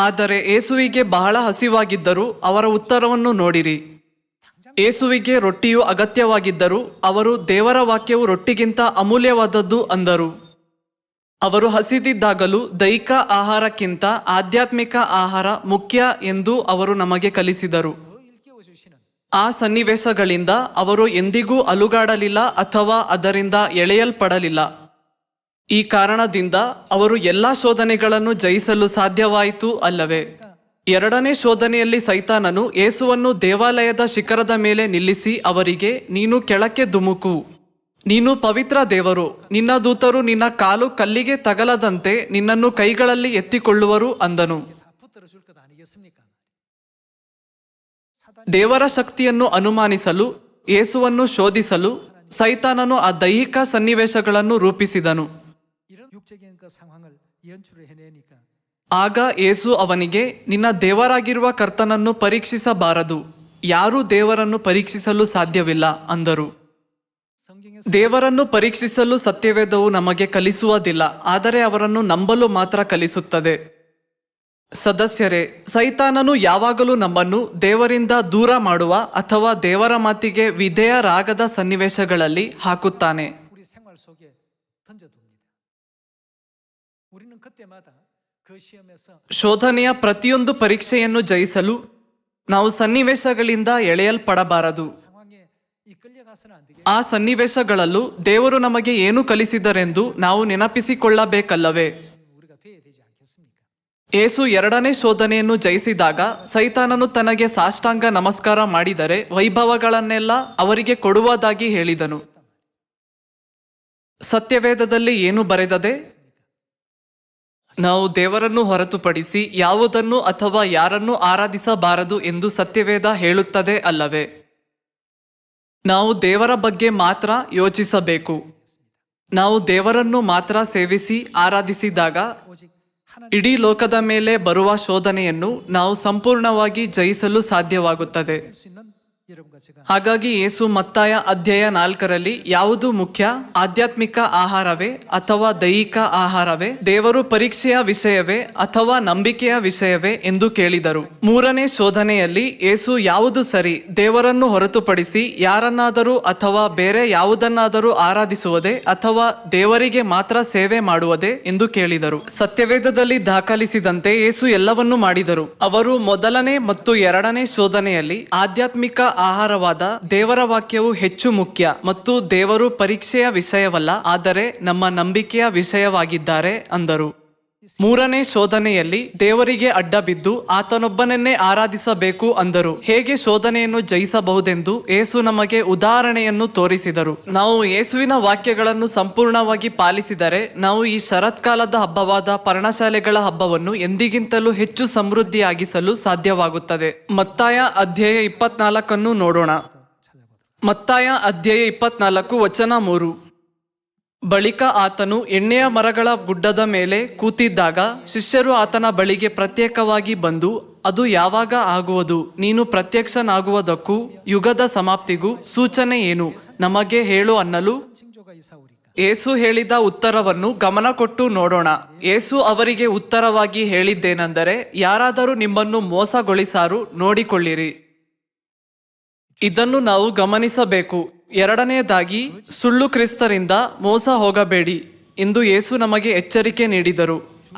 ಆದರೆ ಯೇಸುವಿಗೆ ಬಹಳ ಹಸಿವಾಗಿದ್ದರೂ ಅವರ ಉತ್ತರವನ್ನು ನೋಡಿರಿ. ಯೇಸುವಿಗೆ ರೊಟ್ಟಿಯು ಅಗತ್ಯವಾಗಿದ್ದರೂ ಅವರು ದೇವರ ವಾಕ್ಯವು ರೊಟ್ಟಿಗಿಂತ ಅಮೂಲ್ಯವಾದದ್ದು ಅಂದರು. ಅವರು ಹಸಿದಿದ್ದಾಗಲೂ ದೈಹಿಕ ಆಹಾರಕ್ಕಿಂತ ಆಧ್ಯಾತ್ಮಿಕ ಆಹಾರ ಮುಖ್ಯ ಎಂದು ಅವರು ನಮಗೆ ಕಲಿಸಿದರು. 더 일깨워 주시는 ಆ ಸನ್ನಿವೇಶಗಳಿಂದ ಅವರು ಎಂದಿಗೂ ಅಲುಗಾಡಲಿಲ್ಲ ಅಥವಾ ಅದರಿಂದ ಎಳೆಯಲ್ಪಡಲಿಲ್ಲ. ಈ ಕಾರಣದಿಂದ ಅವರು ಎಲ್ಲಾ ಶೋಧನೆಗಳನ್ನು ಜಯಿಸಲು ಸಾಧ್ಯವಾಯಿತು ಅಲ್ಲವೇ? ಎರಡನೇ ಶೋಧನೆಯಲ್ಲಿ ಸೈತಾನನು ಯೇಸುವನ್ನು ದೇವಾಲಯದ ಶಿಖರದ ಮೇಲೆ ನಿಲ್ಲಿಸಿ ಅವರಿಗೆ, ನೀನು ಕೆಳಕ್ಕೆ ಧುಮುಕು, ನೀನು ಪವಿತ್ರ ದೇವರು, ನಿನ್ನ ದೂತರು ನಿನ್ನ ಕಾಲು ಕಲ್ಲಿಗೆ ತಗಲದಂತೆ ನಿನ್ನನ್ನು ಕೈಗಳಲ್ಲಿ ಎತ್ತಿಕೊಳ್ಳುವರು ಅಂದನು. 다 붙들어 줄 것 아니겠습니까? ದೇವರ ಶಕ್ತಿಯನ್ನು ಅನುಮಾನಿಸಲು, ಯೇಸುವನ್ನು ಶೋಧಿಸಲು ಸೈತಾನನು ಆ ದೈಹಿಕ ಸನ್ನಿವೇಶಗಳನ್ನು ರೂಪಿಸಿದನು. 이런 육적인 그 상황을 연출을 해내니까 ಆಗ ಯೇಸು ಅವನಿಗೆ, ನಿನ್ನ ದೇವರಾಗಿರುವ ಕರ್ತನನ್ನು ಪರೀಕ್ಷಿಸಬಾರದು, ಯಾರೂ ದೇವರನ್ನು ಪರೀಕ್ಷಿಸಲು ಸಾಧ್ಯವಿಲ್ಲ ಅಂದರು. 성경에서 ದೇವರನ್ನು ಪರೀಕ್ಷಿಸಲು ಸತ್ಯವೇದವು ನಮಗೆ ಕಲಿಸುವುದಿಲ್ಲ, ಆದರೆ ಅವರನ್ನು ನಂಬಲು ಮಾತ್ರ ಕಲಿಸುತ್ತದೆ. ಸದಸ್ಯರೇ, ಸೈತಾನನು ಯಾವಾಗಲೂ ನಮ್ಮನ್ನು ದೇವರಿಂದ ದೂರ ಮಾಡುವ ಅಥವಾ ದೇವರ ಮಾತಿಗೆ ವಿಧೇಯರಾಗದ ಸನ್ನಿವೇಶಗಳಲ್ಲಿ ಹಾಕುತ್ತಾನೆ. 우리 생활 속에 던져둡니다. 우리는 그때마다 그 시험에서 ಶೋಧನೆಯ ಪ್ರತಿಯೊಂದು ಪರೀಕ್ಷೆಯನ್ನು ಜಯಿಸಲು ನಾವು ಸನ್ನಿವೇಶಗಳಿಂದ ಎಳೆಯಲ್ಪಡಬಾರದು. 상황에 이끌려가서는 안 되게 ಆ ಸನ್ನಿವೇಶಗಳಲ್ಲೂ ದೇವರು ನಮಗೆ ಏನು ಕಲಿಸಿದರೆಂದು ನಾವು ನೆನಪಿಸಿಕೊಳ್ಳಬೇಕಲ್ಲವೇ? 우리가 돼야 되지 않겠습니까? ಯೇಸು ಎರಡನೇ ಶೋಧನೆಯನ್ನು ಜಯಿಸಿದಾಗ ಸೈತಾನನು ತನಗೆ ಸಾಷ್ಟಾಂಗ ನಮಸ್ಕಾರ ಮಾಡಿದರೆ ವೈಭವಗಳನ್ನೆಲ್ಲ ಅವರಿಗೆ ಕೊಡುವುದಾಗಿ ಹೇಳಿದನು. ಸತ್ಯವೇದದಲ್ಲಿ ಏನು ಬರೆದದೆ? ನಾವು ದೇವರನ್ನು ಹೊರತುಪಡಿಸಿ ಯಾವುದನ್ನು ಅಥವಾ ಯಾರನ್ನು ಆರಾಧಿಸಬಾರದು ಎಂದು ಸತ್ಯವೇದ ಹೇಳುತ್ತದೆ ಅಲ್ಲವೇ? ನಾವು ದೇವರ ಬಗ್ಗೆ ಮಾತ್ರ ಯೋಚಿಸಬೇಕು. ನಾವು ದೇವರನ್ನು ಮಾತ್ರ ಸೇವಿಸಿ ಆರಾಧಿಸಿದಾಗ 오직 하나님 ಇಡೀ ಲೋಕದ ಮೇಲೆ ಬರುವ ಶೋಧನೆಯನ್ನು ನಾವು ಸಂಪೂರ್ಣವಾಗಿ ಜಯಿಸಲು ಸಾಧ್ಯವಾಗುತ್ತದೆ. 수 있는 여러분과 제가 ಹಾಗಾಗಿ ಯೇಸು ಮತ್ತಾಯ ಅಧ್ಯಾಯ 4ರಲ್ಲಿ ಯಾವುದು ಮುಖ್ಯ, ಆಧ್ಯಾತ್ಮಿಕ ಆಹಾರವೇ ಅಥವಾ ದೈಹಿಕ ಆಹಾರವೇ, ದೇವರು ಪರೀಕ್ಷೆಯ ವಿಷಯವೇ ಅಥವಾ ನಂಬಿಕೆಯ ವಿಷಯವೇ ಎಂದು ಕೇಳಿದರು. ಮೂರನೇ ಶೋಧನೆಯಲ್ಲಿ ಯೇಸು ಯಾವುದು ಸರಿ, ದೇವರನ್ನು ಹೊರತುಪಡಿಸಿ ಯಾರನ್ನಾದರೂ ಅಥವಾ ಬೇರೆ ಯಾವುದನ್ನಾದರೂ ಆರಾಧಿಸುವುದೇ ಅಥವಾ ದೇವರಿಗೆ ಮಾತ್ರ ಸೇವೆ ಮಾಡುವುದೇ ಎಂದು ಕೇಳಿದರು. ಸತ್ಯವೇದದಲ್ಲಿ ದಾಖಲಿಸಿದಂತೆ ಯೇಸು ಎಲ್ಲವನ್ನೂ ಮಾಡಿದರು. ಅವರು ಮೊದಲನೇ ಮತ್ತು ಎರಡನೇ ಶೋಧನೆಯಲ್ಲಿ ಆಧ್ಯಾತ್ಮಿಕ ಆಹಾರವಾದ ದೇವರ ವಾಕ್ಯವು ಹೆಚ್ಚು ಮುಖ್ಯ ಮತ್ತು ದೇವರು ಪರೀಕ್ಷೆಯ ವಿಷಯವಲ್ಲ, ಆದರೆ ನಮ್ಮ ನಂಬಿಕೆಯ ವಿಷಯವಾಗಿದ್ದಾರೆ ಅಂದರು. ಮೂರನೇ ಶೋಧನೆಯಲ್ಲಿ ದೇವರಿಗೆ ಅಡ್ಡ ಬಿದ್ದು ಆತನೊಬ್ಬನನ್ನೇ ಆರಾಧಿಸಬೇಕು ಅಂದರು. ಹೇಗೆ ಶೋಧನೆಯನ್ನು ಜಯಿಸಬಹುದೆಂದು ಯೇಸು ನಮಗೆ ಉದಾಹರಣೆಯನ್ನು ತೋರಿಸಿದರು. ನಾವು ಯೇಸುವಿನ ವಾಕ್ಯಗಳನ್ನು ಸಂಪೂರ್ಣವಾಗಿ ಪಾಲಿಸಿದರೆ ನಾವು ಈ ಶರತ್ಕಾಲದ ಹಬ್ಬವಾದ ಪರ್ಣಶಾಲೆಗಳ ಹಬ್ಬವನ್ನು ಎಂದಿಗಿಂತಲೂ ಹೆಚ್ಚು ಸಮೃದ್ಧಿಯಾಗಿಸಲು ಸಾಧ್ಯವಾಗುತ್ತದೆ. ಮತ್ತಾಯ ಅಧ್ಯಾಯ 24 ನೋಡೋಣ. ಮತ್ತಾಯ ಅಧ್ಯಾಯ 24 ವಚನ 3. ಬಳಿಕ ಆತನು ಎಣ್ಣೆಯ ಮರಗಳ ಗುಡ್ಡದ ಮೇಲೆ ಕೂತಿದ್ದಾಗ ಶಿಷ್ಯರು ಆತನ ಬಳಿಗೆ ಪ್ರತ್ಯೇಕವಾಗಿ ಬಂದು, ಅದು ಯಾವಾಗ ಆಗುವುದು? ನೀನು ಪ್ರತ್ಯಕ್ಷನಾಗುವುದಕ್ಕೂ ಯುಗದ ಸಮಾಪ್ತಿಗೂ ಸೂಚನೆ ಏನು? ನಮಗೆ ಹೇಳು ಅನ್ನಲು 징조가 이사오리까 ಯೇಸು ಹೇಳಿದ ಉತ್ತರವನ್ನು ಗಮನ ಕೊಟ್ಟು ನೋಡೋಣ. ಯೇಸು ಅವರಿಗೆ ಉತ್ತರವಾಗಿ ಹೇಳಿದ್ದೇನೆಂದರೆ, ಯಾರಾದರೂ ನಿಮ್ಮನ್ನು ಮೋಸಗೊಳಿಸಾರು, ನೋಡಿಕೊಳ್ಳಿರಿ. ಇದನ್ನು ನಾವು ಗಮನಿಸಬೇಕು. ಎರಡನೆಯದಾಗಿ, ಸುಳ್ಳು ಕ್ರಿಸ್ತರಿಂದ ಮೋಸ ಹೋಗಬೇಡಿ ಎಂದು ಯೇಸು ನಮಗೆ ಎಚ್ಚರಿಕೆ ನೀಡಿದರು.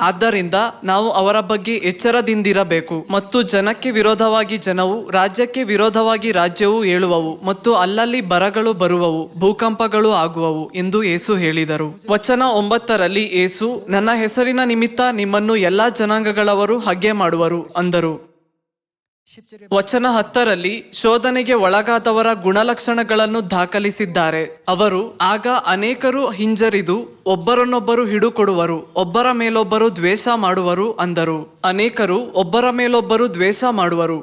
ಆದ್ದರಿಂದ ನಾವು ಅವರ ಬಗ್ಗೆ ಎಚ್ಚರದಿಂದಿರಬೇಕು. ಮತ್ತು ಜನಕ್ಕೆ ವಿರೋಧವಾಗಿ ಜನವು, ರಾಜ್ಯಕ್ಕೆ ವಿರೋಧವಾಗಿ ರಾಜ್ಯವು ಏಳುವವು ಮತ್ತು ಅಲ್ಲಲ್ಲಿ ಬರಗಳು ಬರುವವು, ಭೂಕಂಪಗಳು ಆಗುವವು ಎಂದು ಯೇಸು ಹೇಳಿದರು. ವಚನ 9ರಲ್ಲಿ ಯೇಸು, ನನ್ನ ಹೆಸರಿನ ನಿಮಿತ್ತ ನಿಮ್ಮನ್ನು ಎಲ್ಲಾ ಜನಾಂಗಗಳವರು ಹಗೆ ಮಾಡುವರು ಅಂದರು. 10절에 ವಚನ 10ರಲ್ಲಿ ಶೋಧನೆಗೆ ಒಳಗಾದವರ ಗುಣಲಕ್ಷಣಗಳನ್ನು ದಾಖಲಿಸಿದ್ದಾರೆ. ಅವರು, ಆಗ ಅನೇಕರು ಹಿಂಜರಿದು ಒಬ್ಬರನ್ನೊಬ್ಬರು ಹಿಡುಕೊಡುವರು, ಒಬ್ಬರ ಮೇಲೊಬ್ಬರು ದ್ವೇಷ ಮಾಡುವರು ಅಂದರು. ಅನೇಕರು ಒಬ್ಬರ ಮೇಲೊಬ್ಬರು ದ್ವೇಷ ಮಾಡುವರು.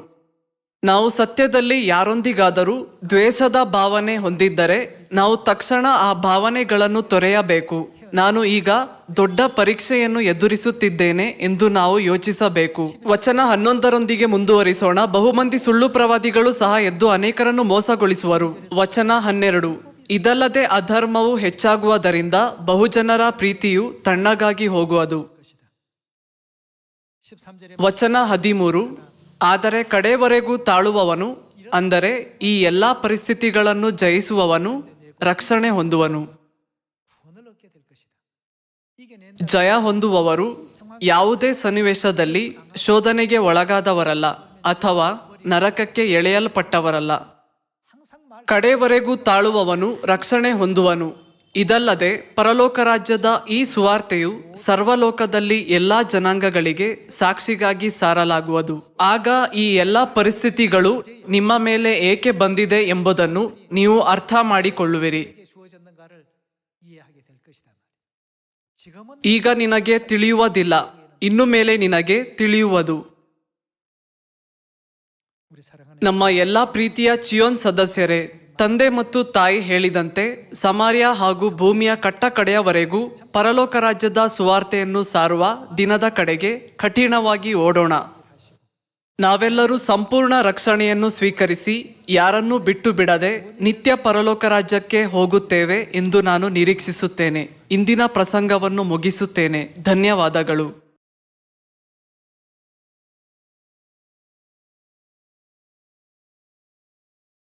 ನಾವು ಸತ್ಯದಲ್ಲಿ ಯಾರೊಂದಿಗಾದರೂ ದ್ವೇಷದ ಭಾವನೆ ಹೊಂದಿದ್ದರೆ ನಾವು ತಕ್ಷಣ ಆ ಭಾವನೆಗಳನ್ನು ತೊರೆಯಬೇಕು. ನಾನು ಈಗ ದೊಡ್ಡ ಪರೀಕ್ಷೆಯನ್ನು ಎದುರಿಸುತ್ತಿದ್ದೇನೆ ಎಂದು ನಾವು ಯೋಚಿಸಬೇಕು. ವಚನ 11ರೊಂದಿಗೆ ಮುಂದುವರಿಸೋಣ. ಬಹುಮಂದಿ ಸುಳ್ಳು ಪ್ರವಾದಿಗಳು ಸಹ ಎದ್ದು ಅನೇಕರನ್ನು ಮೋಸಗೊಳಿಸುವರು. ವಚನ 12. ಇದಲ್ಲದೆ ಅಧರ್ಮವು ಹೆಚ್ಚಾಗುವುದರಿಂದ ಬಹುಜನರ ಪ್ರೀತಿಯು ತಣ್ಣಗಾಗಿ ಹೋಗುವುದು. 13절에 ವಚನ 13. ಆದರೆ ಕಡೆವರೆಗೂ ತಾಳುವವನು, ಅಂದರೆ ಈ ಎಲ್ಲಾ ಪರಿಸ್ಥಿತಿಗಳನ್ನು ಜಯಿಸುವವನು ರಕ್ಷಣೆ ಹೊಂದುವನು. 구원을 얻게 될 것이다. 이겨낸 ಜಯ ಹೊಂದುವವರು ಯಾವುದೇ ಸನ್ನಿವೇಶದಲ್ಲಿ ಶೋಧನೆಗೆ ಒಳಗಾದವರಲ್ಲ ಅಥವಾ ನರಕಕ್ಕೆ ಎಳೆಯಲ್ಪಟ್ಟವರಲ್ಲ. 항상 말 ಕಡೆವರೆಗೂ ತಾಳುವವನು ರಕ್ಷಣೆ ಹೊಂದುವನು. ಇದಲ್ಲದೆ ಪರಲೋಕ ರಾಜ್ಯದ ಈ ಸುವಾರ್ತೆಯು ಸರ್ವಲೋಕದಲ್ಲಿ ಎಲ್ಲಾ ಜನಾಂಗಗಳಿಗೆ ಸಾಕ್ಷಿಗಾಗಿ ಸಾರಲಾಗುವುದು. ಆಗ ಈ ಎಲ್ಲಾ ಪರಿಸ್ಥಿತಿಗಳು ನಿಮ್ಮ ಮೇಲೆ ಏಕೆ ಬಂದಿದೆ ಎಂಬುದನ್ನು ನೀವು ಅರ್ಥ ಮಾಡಿಕೊಳ್ಳುವಿರಿ. 에게 주어졌는가를 이해하게 될 것이다. 지금은 ಈಗ ನಿನಗೆ ತಿಳಿಯುವುದಿಲ್ಲ, ಇನ್ನು ಮೇಲೆ ನಿನಗೆ ತಿಳಿಯುವುದು. 우리 사랑하는 ನಮ್ಮ ಎಲ್ಲಾ ಪ್ರೀತಿಯ ಚಿಯೋನ್ ಸದಸ್ಯರೇ, ತಂದೆ ಮತ್ತು ತಾಯಿ ಹೇಳಿದಂತೆ ಸಮಾರ್ಯ ಹಾಗೂ ಭೂಮಿಯ ಕಟ್ಟಕಡೆಯವರೆಗೂ ಪರಲೋಕ ರಾಜ್ಯದ ಸುವಾರ್ತೆಯನ್ನು ಸಾರುವ ದಿನದ ಕಡೆಗೆ ಕಠಿಣವಾಗಿ ಓಡೋಣ. ನಾವೆಲ್ಲರೂ ಸಂಪೂರ್ಣ ರಕ್ಷಣೆಯನ್ನು ಸ್ವೀಕರಿಸಿ ಯಾರನ್ನೂ ಬಿಟ್ಟು ಬಿಡದೆ ನಿತ್ಯ ಪರಲೋಕ ರಾಜ್ಯಕ್ಕೆ ಹೋಗುತ್ತೇವೆ ಎಂದು ನಾನು ನಿರೀಕ್ಷಿಸುತ್ತೇನೆ. ಇಂದಿನ ಪ್ರಸಂಗವನ್ನು ಮುಗಿಸುತ್ತೇನೆ. ಧನ್ಯವಾದಗಳು.